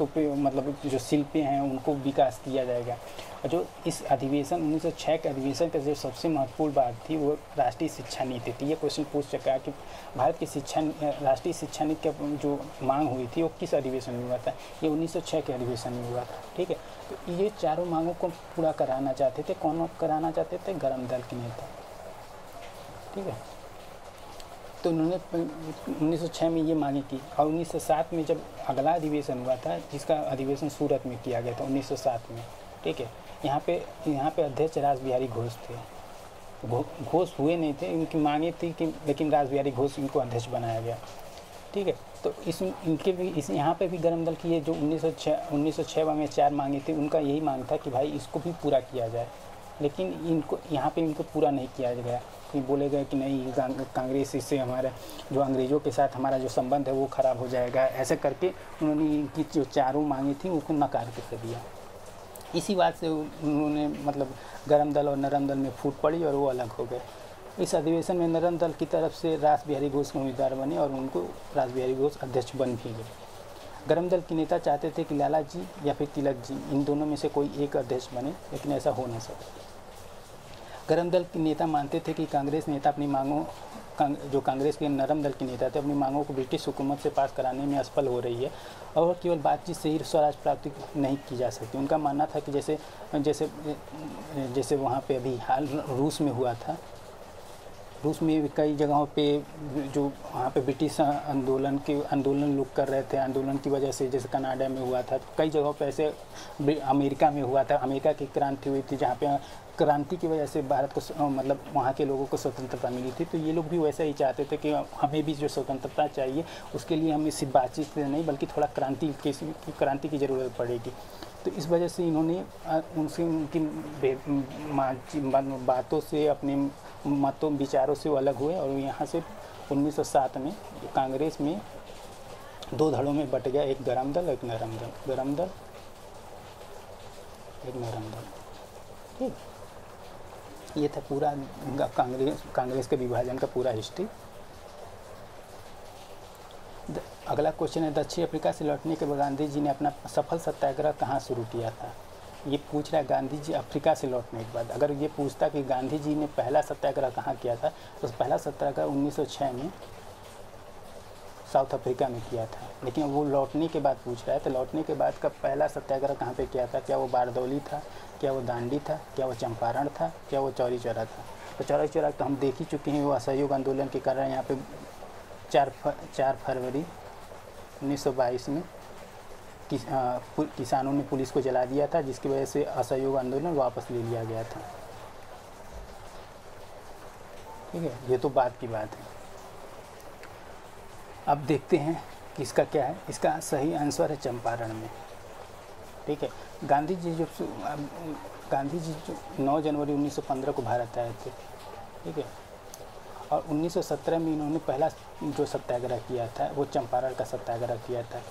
पे मतलब जो शिल्पें हैं उनको विकास किया जाएगा। और जो इस अधिवेशन 1906 के अधिवेशन का जो सबसे महत्वपूर्ण बात थी वो राष्ट्रीय शिक्षा नीति थी। ये क्वेश्चन पूछ सका है कि भारत की राष्ट्रीय शिक्षा नीति का जो मांग हुई थी वो किस अधिवेशन में हुआ था? ये 1906 के अधिवेशन में हुआ था। ठीक है, तो ये चारों मांगों को पूरा कराना चाहते थे। कौन कराना चाहते थे? गरम दल के नेता। ठीक है, तो उन्होंने 1906 में ये मांगी की। और 1907 में जब अगला अधिवेशन हुआ था, जिसका अधिवेशन सूरत में किया गया था 1907 में, ठीक है, यहाँ पे अध्यक्ष रासबिहारी घोष थे। घोष हुए नहीं थे, इनकी मांगे थी कि, लेकिन रासबिहारी घोष इनको अध्यक्ष बनाया गया। ठीक है, तो इनके भी यहाँ पे भी गरम दल की ये जो 1906 में 4 मांगे थी, उनका यही मांग था कि भाई इसको भी पूरा किया जाए, लेकिन इनको यहाँ पे इनको पूरा नहीं किया गया। कि बोले गए कि नहीं, कांग्रेस इससे हमारा जो अंग्रेज़ों के साथ हमारा जो संबंध है वो ख़राब हो जाएगा। ऐसे करके उन्होंने इनकी जो 4 मांगी थी उसको नकार के कर दिया। इसी बात से उन्होंने मतलब गरम दल और नरम दल में फूट पड़ी और वो अलग हो गए। इस अधिवेशन में नरम दल की तरफ से रासबिहारी घोष उम्मीदवार बने और उनको रासबिहारी घोष अध्यक्ष बन भी गए। गरम दल के नेता चाहते थे कि लाला जी या फिर तिलक जी, इन दोनों में से कोई एक अध्यक्ष बने, लेकिन ऐसा हो नहीं सका। गरम दल के नेता मानते थे कि कांग्रेस नेता अपनी मांगों जो कांग्रेस के नरम दल के नेता थे, अपनी मांगों को ब्रिटिश हुकूमत से पास कराने में असफल हो रही है और केवल बातचीत से ही स्वराज प्राप्ति नहीं की जा सकती। उनका मानना था कि जैसे वहाँ पे अभी हाल रूस में हुआ था, रूस में कई जगहों पे जो वहाँ पे ब्रिटिश आंदोलन लोग कर रहे थे, आंदोलन की वजह से, जैसे कनाडा में हुआ था, कई जगहों पे ऐसे अमेरिका में हुआ था, अमेरिका की क्रांति हुई थी, जहाँ पे क्रांति की वजह से भारत को मतलब वहाँ के लोगों को स्वतंत्रता मिली थी। तो ये लोग भी वैसा ही चाहते थे कि हमें भी जो स्वतंत्रता चाहिए, उसके लिए हमें सिर्फ बातचीत से नहीं बल्कि थोड़ा क्रांति की ज़रूरत पड़ेगी। तो इस वजह से इन्होंने उनकी बातों से, अपने मतों विचारों से वो अलग हुए और यहाँ से 1907 में कांग्रेस में 2 धड़ों में बट गया, एक गरम दल, एक नरम दल। गरम दल, एक नरम दल। ठीक, ये था पूरा कांग्रेस के विभाजन का पूरा हिस्ट्री। अगला क्वेश्चन है, दक्षिण अफ्रीका से लौटने के बाद गांधी जी ने अपना सफल सत्याग्रह कहाँ शुरू किया था? ये पूछ रहा है गांधी जी अफ्रीका से लौटने के बाद। अगर ये पूछता कि गांधी जी ने पहला सत्याग्रह कहाँ किया था, तो पहला सत्याग्रह 1906 में साउथ अफ्रीका में किया था। लेकिन वो लौटने के बाद पूछ रहा है, तो लौटने के बाद का पहला सत्याग्रह कहाँ पे किया था? क्या वो बारदौली था, क्या वो दांडी था, क्या वो चंपारण था, क्या वो चौरी चौरा था? तो चौरी चौरा तो हम देख ही चुके हैं, वो असहयोग आंदोलन के कारण यहाँ पे 4 फरवरी 1922 में किसानों ने पुलिस को जला दिया था, जिसकी वजह से असहयोग आंदोलन वापस ले लिया गया था। ठीक है, ये तो बात की बात है। अब देखते हैं कि इसका क्या है। इसका सही आंसर है चंपारण में। ठीक है, गांधी जी जो 9 जनवरी 1915 को भारत आए थे। ठीक है, और 1917 में इन्होंने पहला जो सत्याग्रह किया था वो चंपारण का सत्याग्रह किया था।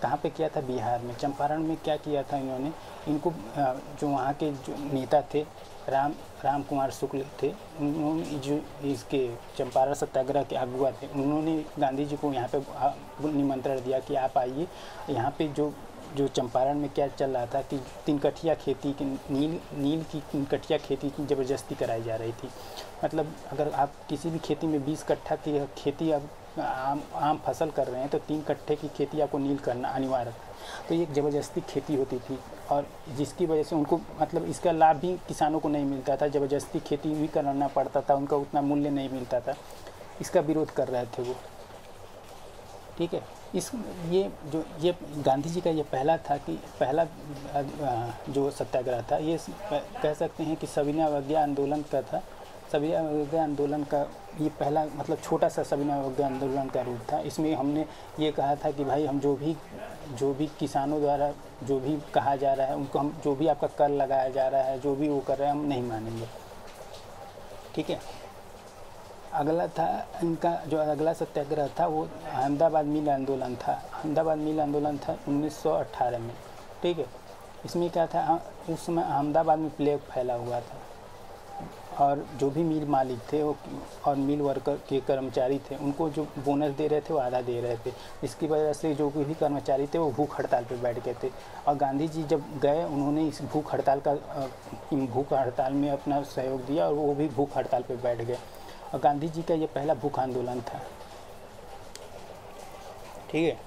कहाँ पे किया था? बिहार में। चंपारण में क्या किया था इन्होंने? इनको जो वहाँ के जो नेता थे राम कुमार शुक्ल थे, उन्होंने जो इसके चंपारण सत्याग्रह के अगुआ थे, उन्होंने गांधी जी को यहाँ पे निमंत्रण दिया कि आप आइए। यहाँ पे जो चंपारण में क्या चल रहा था कि 3 कठिया खेती की नील की 3 कठिया खेती की ज़बरदस्ती कराई जा रही थी। मतलब अगर आप किसी भी खेती में 20 कट्ठा की खेती अब आम फसल कर रहे हैं तो 3 कट्ठे की खेती आपको नील करना अनिवार्य था। तो ये एक ज़बरदस्ती खेती होती थी और जिसकी वजह से उनको मतलब इसका लाभ भी किसानों को नहीं मिलता था, ज़बरदस्ती खेती भी करना पड़ता था, उनका उतना मूल्य नहीं मिलता था। इसका विरोध कर रहे थे वो। ठीक है, ये गांधी जी का ये पहला था कि पहला जो सत्याग्रह था, ये कह सकते हैं कि सविनय अवज्ञा आंदोलन का था। सविनय अवज्ञा आंदोलन का ये पहला मतलब छोटा सा सविनय अवज्ञा आंदोलन का रूप था। इसमें हमने ये कहा था कि भाई हम जो भी किसानों द्वारा जो भी कहा जा रहा है, उनको हम जो भी आपका कर लगाया जा रहा है, जो भी वो कर रहे हैं, हम नहीं मानेंगे। ठीक है, अगला था इनका जो अगला सत्याग्रह था वो अहमदाबाद मिल आंदोलन था। अहमदाबाद मिल आंदोलन था 1918 में। ठीक है, इसमें क्या था, उस समय अहमदाबाद में प्लेग फैला हुआ था और जो भी मिल मालिक थे वो और मिल वर्कर के कर्मचारी थे, उनको जो बोनस दे रहे थे वो आधा दे रहे थे। इसकी वजह से जो भी कर्मचारी थे वो भूख हड़ताल पर बैठ गए थे और गांधी जी जब गए उन्होंने इस भूख हड़ताल में अपना सहयोग दिया और वो भी भूख हड़ताल पर बैठ गए। और गांधी जी का ये पहला भूख आंदोलन था। ठीक है,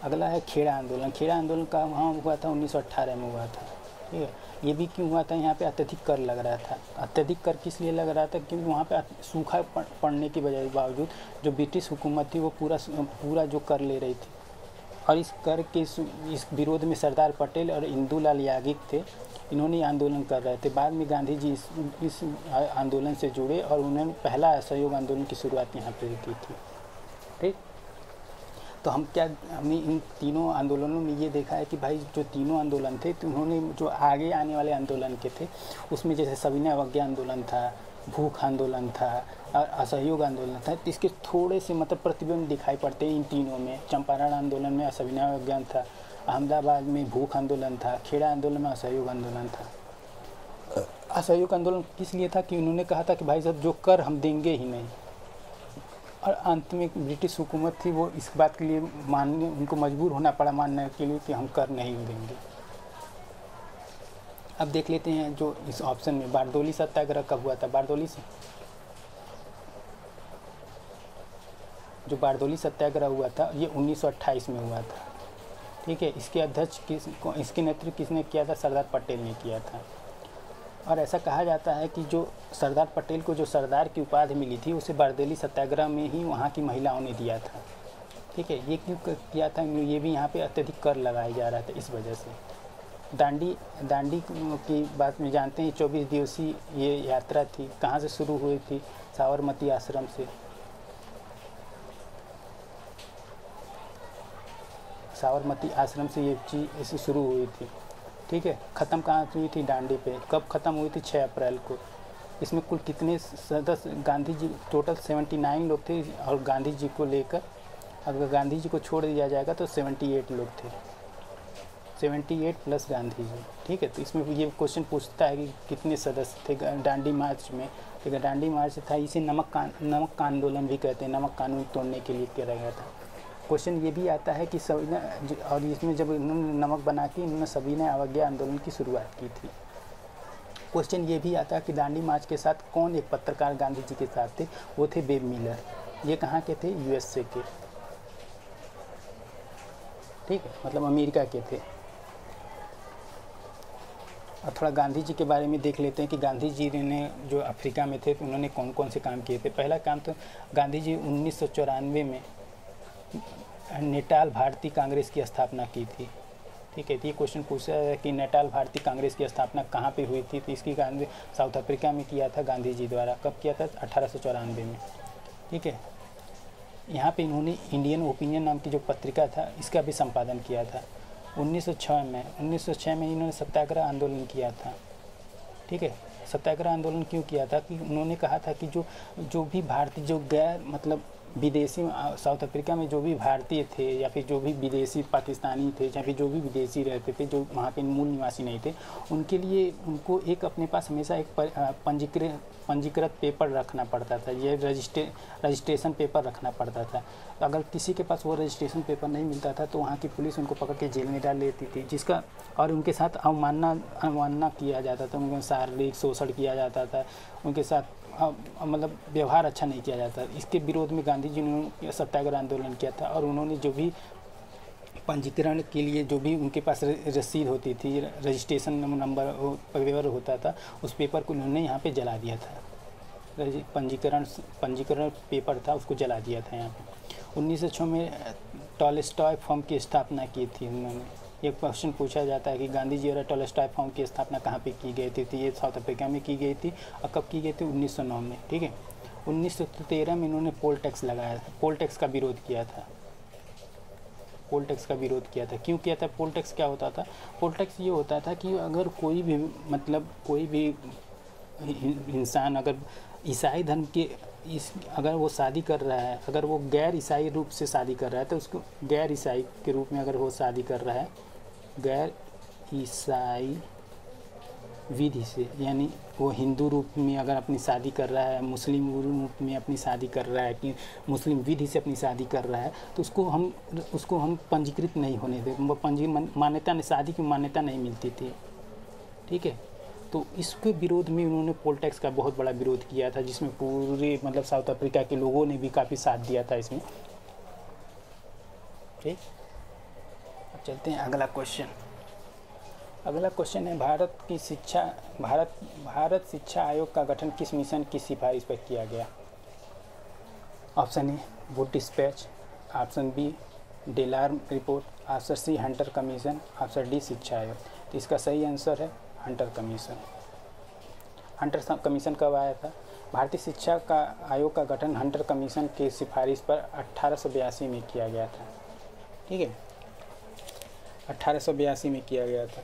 अगला है खेड़ा आंदोलन। खेड़ा आंदोलन का वहाँ हुआ था 1918 में हुआ था। ठीक है, ये भी क्यों हुआ था? यहाँ पे अत्यधिक कर लग रहा था। अत्यधिक कर किस लिए लग रहा था? क्योंकि वहाँ पे सूखा पड़ने की वजह के बावजूद जो ब्रिटिश हुकूमत थी वो पूरा जो कर ले रही थी और इस कर के इस विरोध में सरदार पटेल और इंदुलाल याग्निक थे, इन्होंने आंदोलन कर रहे थे। बाद में गांधी जी इस आंदोलन से जुड़े और उन्होंने पहला असहयोग आंदोलन की शुरुआत यहाँ पे की थी। ठीक, तो हमने इन तीनों आंदोलनों में ये देखा है कि भाई जो तीनों आंदोलन थे तो उन्होंने जो आगे आने वाले आंदोलन के थे उसमें जैसे सविनय अवज्ञा आंदोलन था, भूख आंदोलन था और असहयोग आंदोलन था, तो इसके थोड़े से मतलब प्रतिबिंब दिखाई पड़ते हैं इन तीनों में। चंपारण आंदोलन में सविनय अवज्ञा था, अहमदाबाद में भूख आंदोलन था, खेड़ा आंदोलन में असहयोग आंदोलन था। असहयोग आंदोलन किस लिए था कि उन्होंने कहा था कि भाई साहब जो कर हम देंगे ही नहीं, और अंत में ब्रिटिश हुकूमत थी वो इस बात के लिए मानने, उनको मजबूर होना पड़ा मानने के लिए कि हम कर नहीं देंगे। अब देख लेते हैं जो इस ऑप्शन में बारदोली सत्याग्रह कब हुआ था। बारदोली से जो बारदोली सत्याग्रह हुआ था ये 1928 में हुआ था। ठीक है, इसके अध्यक्ष इसके नेतृत्व किसने किया था? सरदार पटेल ने किया था। और ऐसा कहा जाता है कि जो सरदार पटेल को जो सरदार की उपाधि मिली थी उसे बारदोली सत्याग्रह में ही वहाँ की महिलाओं ने दिया था। ठीक है, ये क्यों किया था? ये भी यहाँ पे अत्यधिक कर लगाया जा रहा था इस वजह से। दांडी की बात में जानते हैं, 24 दिवसीय ये यात्रा थी। कहाँ से शुरू हुई थी? साबरमती आश्रम से। साबरमती आश्रम से ये चीज़ ऐसे शुरू हुई थी। ठीक है, ख़त्म कहाँ हुई थी? दांडी पे। कब ख़त्म हुई थी? 6 अप्रैल को। इसमें कुल कितने सदस्य? गांधी जी टोटल 79 लोग थे, और गांधी जी को लेकर अगर गांधी जी को छोड़ दिया जाएगा तो 78 लोग थे, 78 प्लस गांधी जी। ठीक है, तो इसमें ये क्वेश्चन पूछता है कि कितने सदस्य थे दांडी मार्च में। ठीक है, दांडी मार्च था, इसे नमक का आंदोलन भी कहते हैं, नमक कानून तोड़ने के लिए किया गया था। क्वेश्चन ये भी आता है कि सविनय, और इसमें जब इन्होंने नमक बना के इन्होंने सविनय अवज्ञा आंदोलन की शुरुआत की थी। क्वेश्चन ये भी आता है कि दांडी मार्च के साथ कौन एक पत्रकार गांधी जी के साथ थे? वो थे बेब मिलर। ये कहाँ के थे? यूएसए के। ठीक है, मतलब अमेरिका के थे। और थोड़ा गांधी जी के बारे में देख लेते हैं कि गांधी जी ने जो अफ्रीका में थे तो उन्होंने कौन कौन से काम किए थे। पहला काम तो गांधी जी 1994 में नेटाल भारतीय कांग्रेस की स्थापना की थी। ठीक है, तो ये क्वेश्चन पूछा है कि नेटाल भारतीय कांग्रेस की स्थापना कहाँ पे हुई थी? तो इसकी गांधी साउथ अफ्रीका में किया था गांधी जी द्वारा। कब किया था? 1894 में। ठीक है, यहाँ पे इन्होंने इंडियन ओपिनियन नाम की जो पत्रिका था इसका भी संपादन किया था। 1906 में इन्होंने सत्याग्रह आंदोलन किया था। ठीक है, सत्याग्रह आंदोलन क्यों किया था? कि उन्होंने कहा था कि जो भी भारतीय, जो गैर मतलब विदेशी, साउथ अफ्रीका में जो भी भारतीय थे या फिर जो भी विदेशी पाकिस्तानी थे या फिर जो भी विदेशी रहते थे, जो वहाँ के मूल निवासी नहीं थे, उनके लिए उनको एक अपने पास हमेशा एक पंजीकृत पेपर रखना पड़ता था। ये रजिस्ट्रेशन पेपर रखना पड़ता था। अगर किसी के पास वो रजिस्ट्रेशन पेपर नहीं मिलता था तो वहाँ की पुलिस उनको पकड़ के जेल में डाल लेती थी, जिसका और उनके साथ अवमानना किया जाता था, उनके शारीरिक शोषण किया जाता था, उनके साथ मतलब व्यवहार अच्छा नहीं किया जाता। इसके विरोध में गांधी जी ने सत्याग्रह आंदोलन किया था। और उन्होंने जो भी पंजीकरण के लिए जो भी उनके पास रसीद होती थी, रजिस्ट्रेशन नंबर पेपर होता था, उस पेपर को उन्होंने यहाँ पे जला दिया था। पंजीकरण पेपर था, उसको जला दिया था यहाँ पे। 1906 में टॉलस्टॉय फर्म की स्थापना की थी उन्होंने। ये क्वेश्चन पूछा जाता है कि गांधी जी और टॉलस्टॉय फर्म की स्थापना कहाँ पे की गई थी? तो ये साउथ अफ्रीका में की गई थी। और कब की गई थी? 1909 में। ठीक है, 1913 में इन्होंने पोल टैक्स लगाया था, पोल टैक्स का विरोध किया था। पोल टैक्स का विरोध किया था। क्यों किया था? पोल टैक्स क्या होता था? पोल टैक्स ये होता था कि अगर कोई भी इंसान अगर ईसाई धर्म के अगर वो शादी कर रहा है, अगर वो गैर ईसाई रूप से शादी कर रहा है, तो उसको गैर ईसाई के रूप में अगर वो शादी कर रहा है, गैर ईसाई विधि से, यानी वो हिंदू रूप में अगर अपनी शादी कर रहा है, मुस्लिम रूप में अपनी शादी कर रहा है, कि मुस्लिम विधि से अपनी शादी कर रहा है, तो उसको हम पंजीकृत नहीं होने देते। मान्यता नहीं, शादी की मान्यता नहीं मिलती थी। ठीक है, तो इसके विरोध में उन्होंने पोल टैक्स का बहुत बड़ा विरोध किया था, जिसमें पूरे मतलब साउथ अफ्रीका के लोगों ने भी काफ़ी साथ दिया था इसमें। ठीक, अब चलते हैं अगला क्वेश्चन। अगला क्वेश्चन है भारत शिक्षा आयोग का गठन किस मिशन की सिफारिश पर किया गया? Option A Wood dispatch, option B डेलार्म report, option C Hunter commission, option D शिक्षा आयोग। तो इसका सही आंसर है हंटर कमीशन। हंटर कमीशन कब आया था? भारतीय शिक्षा का आयोग का गठन हंटर कमीशन की सिफारिश पर 1882 में किया गया था। ठीक है, 1882 में किया गया था।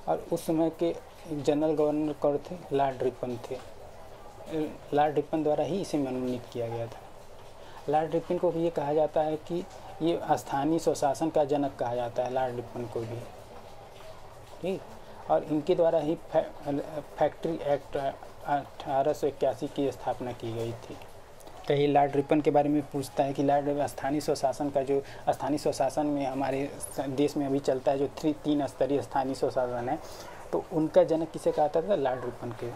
और उस समय के जनरल गवर्नर कौन थे? लॉर्ड रिपन थे। लॉर्ड रिपन द्वारा ही इसे मनोनीत किया गया था। लॉर्ड रिपन को भी ये कहा जाता है कि ये स्थानीय स्वशासन का जनक कहा जाता है लॉर्ड रिपन को भी। ठीक, और इनके द्वारा ही फैक्ट्री एक्ट 1881 की स्थापना की गई थी। तो ये लॉर्ड रिपन के बारे में पूछता है कि लॉर्ड स्थानीय स्वशासन का जो स्थानीय स्वशासन में हमारे देश में अभी चलता है जो 3 स्तरीय स्थानीय स्वशासन है, तो उनका जनक किसे कहा था? लॉर्ड रिपन के।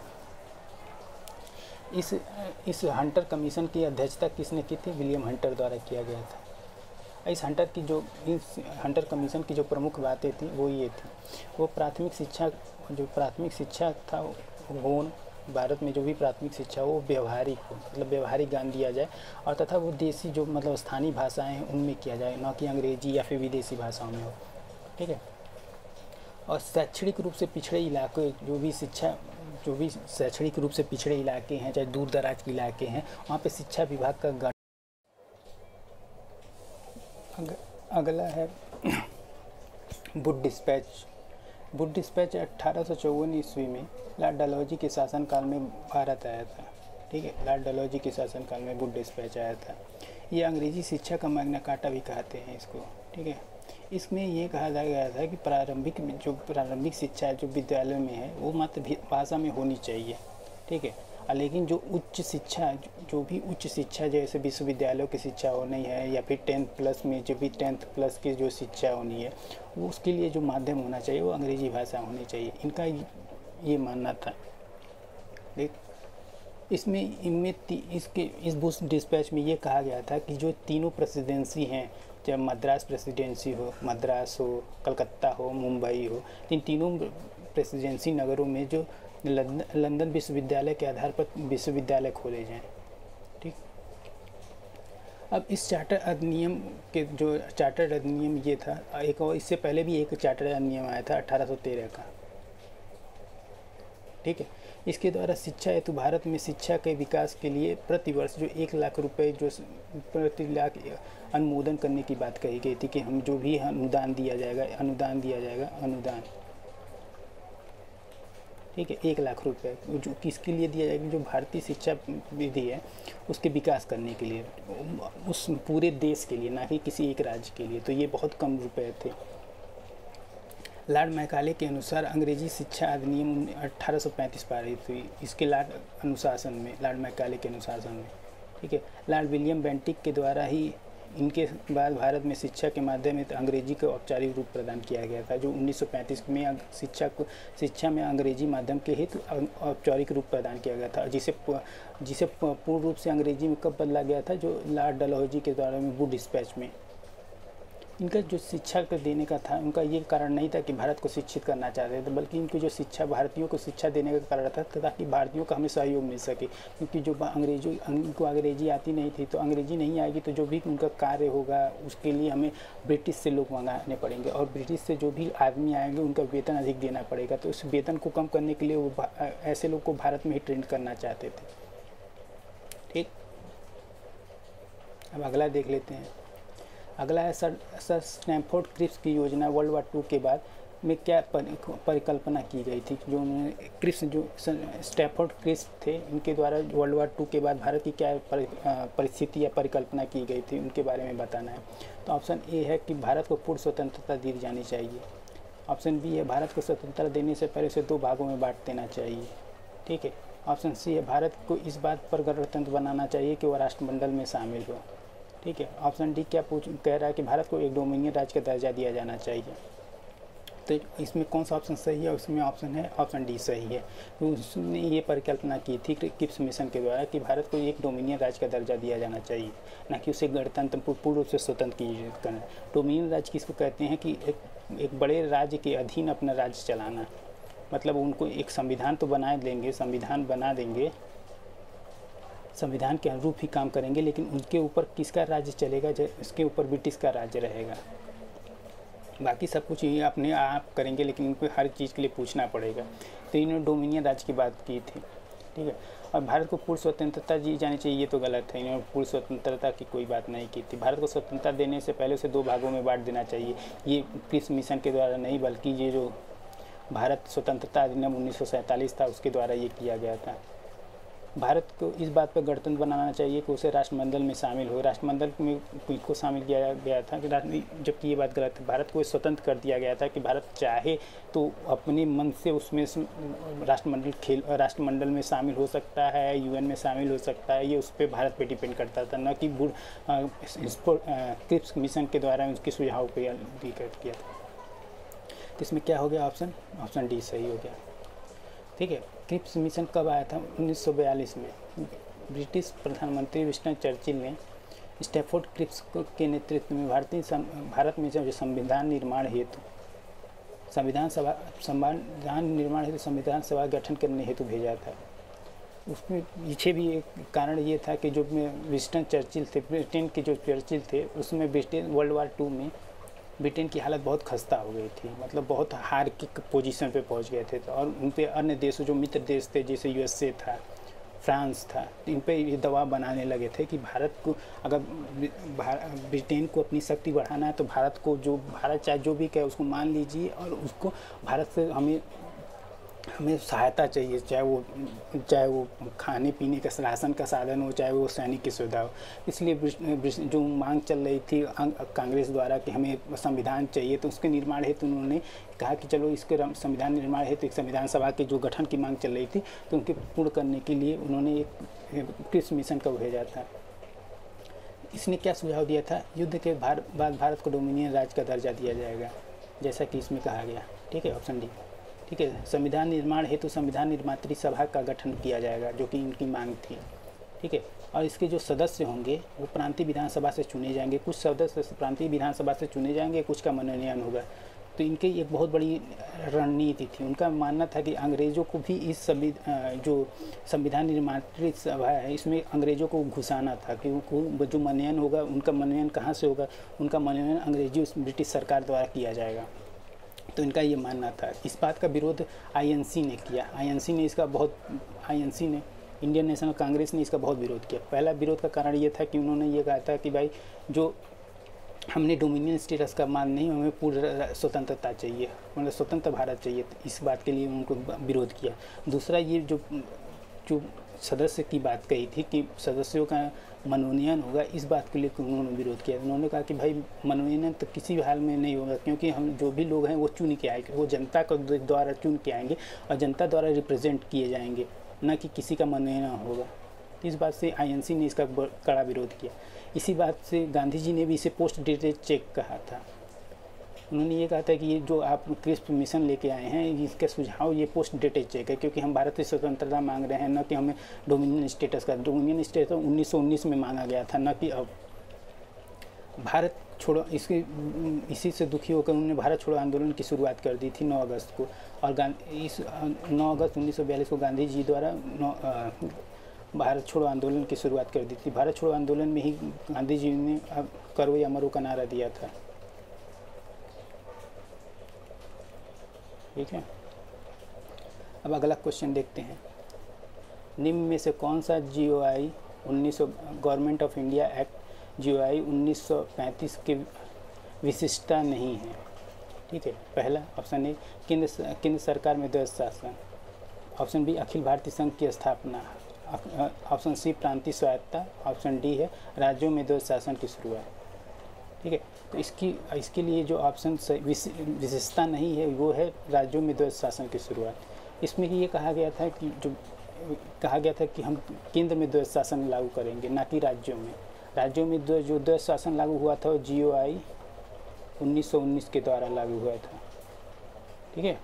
इस हंटर कमीशन की अध्यक्षता किसने की थी? विलियम हंटर द्वारा किया गया था। इस हंटर कमीशन की जो प्रमुख बातें थी वो ये थी, वो प्राथमिक शिक्षा था वो भारत में जो भी प्राथमिक शिक्षा वो व्यवहारिक हो, मतलब व्यवहारिक ज्ञान दिया जाए, और तथा वो देसी जो मतलब स्थानीय भाषाएं हैं उनमें किया जाए, न कि अंग्रेजी या फिर विदेशी भाषाओं में हो। ठीक है, और शैक्षणिक रूप से पिछड़े इलाके जो भी शैक्षणिक रूप से पिछड़े इलाके हैं, चाहे दूर दराज के इलाके हैं, वहाँ पे शिक्षा विभाग का गठन। अगला है वुड डिस्पैच। वुड डिस्पैच 1854 ईस्वी में लॉर्ड डलहौजी के शासनकाल में भारत आया था। ठीक है, लॉर्ड डलहौजी के शासनकाल में वुड डिस्पैच आया था। ये अंग्रेजी शिक्षा का मैग्ना कार्टा भी कहते हैं इसको। ठीक है, इसमें ये कहा गया था कि प्रारंभिक शिक्षा जो विद्यालय में है वो मातृभाषा में होनी चाहिए। ठीक है, लेकिन जो उच्च शिक्षा जैसे विश्वविद्यालयों की शिक्षा होनी है या फिर 10+ में जो भी 10+ की जो शिक्षा होनी है वो उसके लिए जो माध्यम होना चाहिए वो अंग्रेजी भाषा होनी चाहिए, इनका ये मानना था। देख, इस बुश डिस्पैच में ये कहा गया था कि जो तीनों प्रेसिडेंसी हैं, चाहे मद्रास प्रेसिडेंसी हो, मद्रास हो, कलकत्ता हो, मुंबई हो, इन तीनों प्रेसिडेंसी नगरों में जो लंदन विश्वविद्यालय के आधार पर विश्वविद्यालय खोले जाएं। ठीक, अब इस चार्टर अधिनियम ये था, एक और इससे पहले भी एक चार्टर अधिनियम आया था 1813 का। ठीक है, इसके द्वारा शिक्षा हेतु भारत में शिक्षा के विकास के लिए प्रतिवर्ष जो 1 लाख रुपए जो प्रति लाख अनुमोदन करने की बात कही गई थी कि हम जो भी अनुदान दिया जाएगा। ठीक है, 1 लाख रुपए जो किसके लिए दिया जाएगा? जो भारतीय शिक्षा विधि है उसके विकास करने के लिए, उस पूरे देश के लिए, ना कि किसी एक राज्य के लिए। तो ये बहुत कम रुपए थे। लॉर्ड मैकाले के अनुसार अंग्रेजी शिक्षा अधिनियम 1835 पारित हुई इसके लॉर्ड मैकाले के अनुशासन में। ठीक है, लॉर्ड विलियम बेंटिक के द्वारा ही इनके बाद भारत में शिक्षा के माध्यम से अंग्रेजी को औपचारिक रूप प्रदान किया गया था। जो 1935 में शिक्षा में अंग्रेजी माध्यम के हेतु औपचारिक रूप प्रदान किया गया था, जिसे पूर्ण रूप से अंग्रेजी में कब बदला गया था? जो लॉर्ड डलहौजी के द्वारा में वुड डिस्पैच में। इनका जो शिक्षा को देने का था, उनका ये कारण नहीं था कि भारत को शिक्षित करना चाहते थे, बल्कि इनकी जो शिक्षा भारतीयों को शिक्षा देने का कारण था ताकि भारतीयों को हमें सहयोग मिल सके। क्योंकि जो उनको अंग्रेजी आती नहीं थी, तो अंग्रेजी नहीं आएगी तो जो भी उनका कार्य होगा उसके लिए हमें ब्रिटिश से लोग मंगाने पड़ेंगे, और ब्रिटिश से जो भी आदमी आएंगे उनका वेतन अधिक देना पड़ेगा। तो उस वेतन को कम करने के लिए वो ऐसे लोग को भारत में ही ट्रेंड करना चाहते थे। ठीक, अब अगला देख लेते हैं। अगला है सर स्टैनफोर्ड क्रिप्स की योजना वर्ल्ड वार 2 के बाद में क्या परिकल्पना की गई थी? जो उन्होंने स्टैनफोर्ड क्रिप्स थे, इनके द्वारा वर्ल्ड वार 2 के बाद भारत की क्या परिस्थिति या परिकल्पना की गई थी, उनके बारे में बताना है। तो ऑप्शन ए है कि भारत को पूर्ण स्वतंत्रता दी जानी चाहिए। ऑप्शन बी है भारत को स्वतंत्रता देने से पहले उसे 2 भागों में बांट देना चाहिए। ठीक है, ऑप्शन सी है भारत को इस बात पर गणतंत्र बनाना चाहिए कि वह राष्ट्रमंडल में शामिल हो। ठीक है, ऑप्शन डी कह रहा है कि भारत को एक डोमिनियन राज्य का दर्जा दिया जाना चाहिए। तो इसमें कौन सा ऑप्शन सही है? उसमें ऑप्शन है ऑप्शन डी सही है। तो उसने ये परिकल्पना की थी क्रिप्स मिशन के द्वारा कि भारत को एक डोमिनियन राज्य का दर्जा दिया जाना चाहिए, ना कि उसे गणतंत्र पूर्ण रूप से स्वतंत्र करना। डोमिनियन राज्य किसको कहते हैं? कि एक बड़े राज्य के अधीन अपना राज्य चलाना। मतलब उनको एक संविधान तो संविधान बना देंगे, संविधान के अनुरूप ही काम करेंगे, लेकिन उनके ऊपर किसका राज्य चलेगा, इसके ऊपर ब्रिटिश का राज्य रहेगा। बाकी सब कुछ ये अपने आप करेंगे, लेकिन उनको हर चीज़ के लिए पूछना पड़ेगा। तो इन्होंने डोमिनियन राज्य की बात की थी, ठीक है। और भारत को पूर्ण स्वतंत्रता दी जानी चाहिए, ये तो गलत है। इन्होंने पूर्ण स्वतंत्रता की कोई बात नहीं की थी। भारत को स्वतंत्रता देने से पहले उसे 2 भागों में बांट देना चाहिए। ये क्रिप्स मिशन के द्वारा नहीं, बल्कि ये जो भारत स्वतंत्रता अधिनियम 1947 था उसके द्वारा ये किया गया था। भारत को इस बात पर गणतंत्र बनाना चाहिए कि उसे राष्ट्रमंडल में शामिल हो। राष्ट्रमंडल में को शामिल किया गया था, जबकि ये बात गलत है। भारत को स्वतंत्र कर दिया गया था कि भारत चाहे तो अपने मन से उसमें राष्ट्रमंडल में शामिल हो सकता है, UN में शामिल हो सकता है। ये उस पर भारत पे डिपेंड करता था, न कि क्रिप्स मिशन के द्वारा उसके सुझाव पर भी कर किया था। तो इसमें क्या हो गया, ऑप्शन डी सही हो गया, ठीक है। क्रिप्स मिशन कब आया था? 1942 में। ब्रिटिश प्रधानमंत्री विंस्टन चर्चिल ने स्टैफोर्ड क्रिप्स के नेतृत्व में भारत में जो संविधान निर्माण हेतु संविधान सभा गठन करने हेतु भेजा था। उसमें पीछे भी एक कारण ये था कि जो विंस्टन चर्चिल थे, ब्रिटेन के जो चर्चिल थे, उसमें वर्ल्ड वार 2 में ब्रिटेन की हालत बहुत खस्ता हो गई थी, मतलब बहुत हार की पोजीशन पे पहुंच गए थे। तो और उन पे अन्य देशों, जो मित्र देश थे, जैसे USA था, फ्रांस था, इन पे ये दबाव बनाने लगे थे कि भारत को, अगर ब्रिटेन को अपनी शक्ति बढ़ाना है तो भारत चाहे जो भी कहे उसको मान लीजिए, और उसको भारत से हमें सहायता चाहिए, चाहे वो खाने पीने का राशन का साधन हो, चाहे वो सैनिक की सुविधा हो। इसलिए जो मांग चल रही थी कांग्रेस द्वारा कि हमें संविधान चाहिए, तो उसके निर्माण हेतु उन्होंने कहा कि चलो इसके संविधान निर्माण हेतु एक संविधान सभा के जो गठन की मांग चल रही थी, तो उनके पूर्ण करने के लिए उन्होंने एक क्रिप्स मिशन को भेजा था। इसने क्या सुझाव दिया था? युद्ध के बाद भारत को डोमिनियन राज्य का दर्जा दिया जाएगा, जैसा कि इसमें कहा गया, ठीक है, ऑप्शन डी, ठीक है। संविधान निर्माण हेतु संविधान निर्मात्री सभा का गठन किया जाएगा, जो कि इनकी मांग थी, ठीक है। और इसके जो सदस्य होंगे वो प्रांतीय विधानसभा से चुने जाएंगे। कुछ सदस्य प्रांतीय विधानसभा से चुने जाएंगे, कुछ का मनोनयन होगा। तो इनकी एक बहुत बड़ी रणनीति थी। उनका मानना था कि अंग्रेज़ों को भी इस जो संविधान निर्मात्री सभा है, इसमें अंग्रेज़ों को घुसाना था, कि जो मनोनयन होगा, उनका मनोनयन कहाँ से होगा? उनका मनोनयन अंग्रेजी ब्रिटिश सरकार द्वारा किया जाएगा। तो इनका ये मानना था। इस बात का विरोध INC ने किया। INC ने इंडियन नेशनल कांग्रेस ने इसका बहुत विरोध किया। पहला विरोध का कारण ये था कि उन्होंने ये कहा था कि भाई, जो हमने डोमिनियन स्टेटस का मान नहीं, हमें पूर्ण स्वतंत्रता चाहिए, मतलब स्वतंत्र भारत चाहिए। तो इस बात के लिए उनको विरोध किया। दूसरा, ये जो सदस्य की बात कही थी कि सदस्यों का मनोनयन होगा, इस बात के लिए उन्होंने विरोध किया। उन्होंने कहा कि भाई मनोनयन तो किसी भी हाल में नहीं होगा, क्योंकि हम जो भी लोग हैं वो चुन के आएंगे, वो जनता के द्वारा चुन के आएंगे और जनता द्वारा रिप्रेजेंट किए जाएंगे, न कि किसी का मनोनयन होगा। इस बात से INC ने इसका कड़ा विरोध किया। इसी बात से गांधी जी ने भी इसे पोस्ट डेटेड चेक कहा था। उन्होंने ये कहा था कि ये जो आप क्रिप्स मिशन लेके आए हैं, इसका सुझाव ये पोस्ट डेटेड चेक है, क्योंकि हम भारत की स्वतंत्रता मांग रहे हैं, न कि हमें डोमिनियन स्टेटस का। डोमिनियन स्टेटस 1919 में मांगा गया था, न कि अब। भारत छोड़ो, इसी से दुखी होकर उन्होंने भारत छोड़ो आंदोलन की शुरुआत कर दी थी 9 अगस्त को। और 9 अगस्त 1942 को गांधी जी द्वारा भारत छोड़ो आंदोलन की शुरुआत कर दी थी। भारत छोड़ो आंदोलन में ही गांधी जी ने करो या मरो का नारा दिया था, ठीक है। अब अगला क्वेश्चन देखते हैं। निम्न में से कौन सा GOI government of India act GOI 1935 की विशिष्टता नहीं है? ठीक है। पहला ऑप्शन ए, केंद्र सरकार में द्वैध शासन। ऑप्शन बी, अखिल भारतीय संघ की स्थापना। ऑप्शन सी, प्रांतीय स्वायत्तता। ऑप्शन डी है राज्यों में द्वैध शासन की शुरुआत। ठीक है। तो इसके लिए जो ऑप्शन विशेषता नहीं है वो है राज्यों में द्वैध शासन की शुरुआत। इसमें ये कहा गया था कि हम केंद्र में द्वैध शासन लागू करेंगे, ना कि राज्यों में। राज्यों में जो द्वैध शासन लागू हुआ था वो GOI 1919 के द्वारा लागू हुआ था। ठीक है।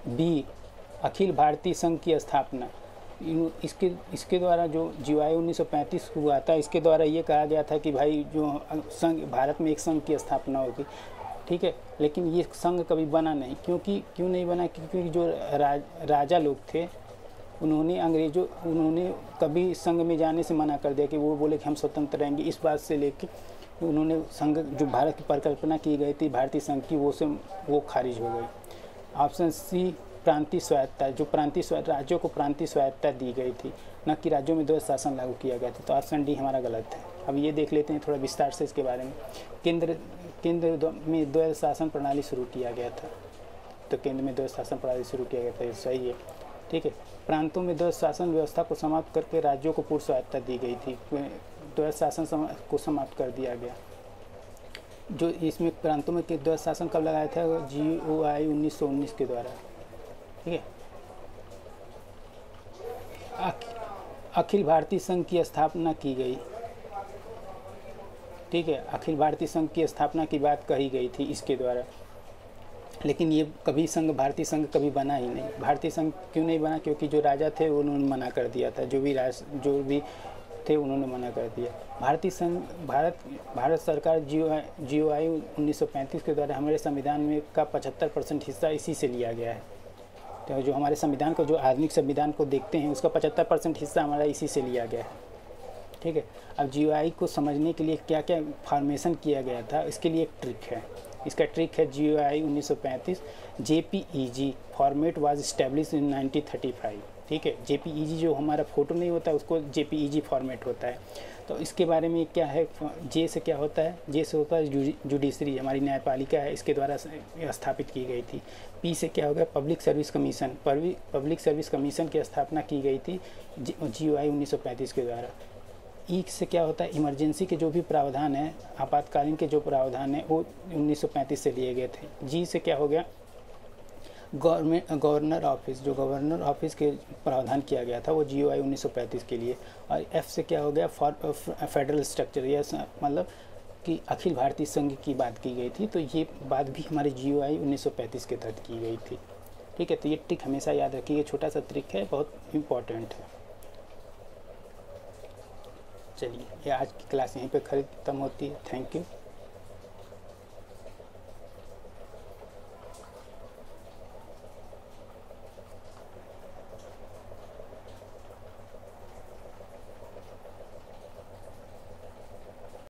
बी, अखिल भारतीय संघ की स्थापना। इसके द्वारा जो GOI 1935 हुआ था, इसके द्वारा ये कहा गया था कि भाई जो संघ, भारत में एक संघ की स्थापना होगी। ठीक है। लेकिन ये संघ कभी बना नहीं, क्यों नहीं बना? क्योंकि जो राजा लोग थे उन्होंने कभी संघ में जाने से मना कर दिया कि वो बोले कि हम स्वतंत्र रहेंगे। इस बात से लेके उन्होंने संघ, जो भारत की परिकल्पना की गई थी भारतीय संघ की, वो खारिज हो गई। ऑप्शन सी प्रांतीय स्वायत्तता, जो राज्यों को प्रांतीय स्वायत्तता दी गई थी, न कि राज्यों में द्वैध शासन लागू किया गया था। तो ऑप्शन डी हमारा गलत है। अब ये देख लेते हैं थोड़ा विस्तार से इसके बारे में। केंद्र में द्वैध शासन प्रणाली शुरू किया गया था, तो केंद्र में द्वैध शासन प्रणाली शुरू किया गया था, ये सही है, ठीक है। प्रांतों में द्वैध शासन व्यवस्था को समाप्त करके राज्यों को पूर्ण स्वायत्तता दी गई थी, द्वैध शासन को समाप्त कर दिया गया। जो इसमें प्रांतों में द्वैध शासन कब लगाया था? GOI 1919 के द्वारा, ठीक है। अखिल भारतीय संघ की स्थापना की गई, ठीक है। अखिल भारतीय संघ की स्थापना की बात कही गई थी इसके द्वारा, लेकिन ये कभी भारतीय संघ कभी बना ही नहीं। भारतीय संघ क्यों नहीं बना? क्योंकि जो राजा थे उन्होंने मना कर दिया था, जो भी थे उन्होंने मना कर दिया। भारत सरकार GOI 1935 के द्वारा हमारे संविधान में का 75% हिस्सा इसी से लिया गया है। तो जो हमारे संविधान को, जो आधुनिक संविधान को देखते हैं, उसका 75% हिस्सा हमारा इसी से लिया गया है, ठीक है। अब GOI को समझने के लिए क्या क्या फॉर्मेशन किया गया था, इसके लिए एक ट्रिक है। इसका ट्रिक है GOI 1935 JPEG format was establish in 1935, ठीक है। JPEG जो हमारा फोटो नहीं होता उसको JPEG फॉर्मेट होता है। तो इसके बारे में क्या है? जे से क्या होता है? जे से होता है जुडिशरी, हमारी न्यायपालिका है, इसके द्वारा स्थापित की गई थी। पी से क्या होगा? Public service commission, public service commission की स्थापना की गई थी GOI 1935 के द्वारा। ई से क्या होता है? इमरजेंसी के जो भी प्रावधान है, आपातकालीन के जो प्रावधान है, वो 1935 से लिए गए थे। जी से क्या हो गया? गवर्नर ऑफिस, जो गवर्नर ऑफिस के प्रावधान किया गया था वो GOI 1935 के लिए। और एफ से क्या हो गया? फेडरल स्ट्रक्चर, या मतलब कि अखिल भारतीय संघ की बात की गई थी। तो ये बात भी हमारे GOI 1935 के तहत की गई थी, ठीक है। तो ये ट्रिक हमेशा याद रखिए, छोटा सा ट्रिक है, बहुत इम्पोर्टेंट है। चलिए, ये आज की क्लास यहीं पे खत्म होती है। Thank you.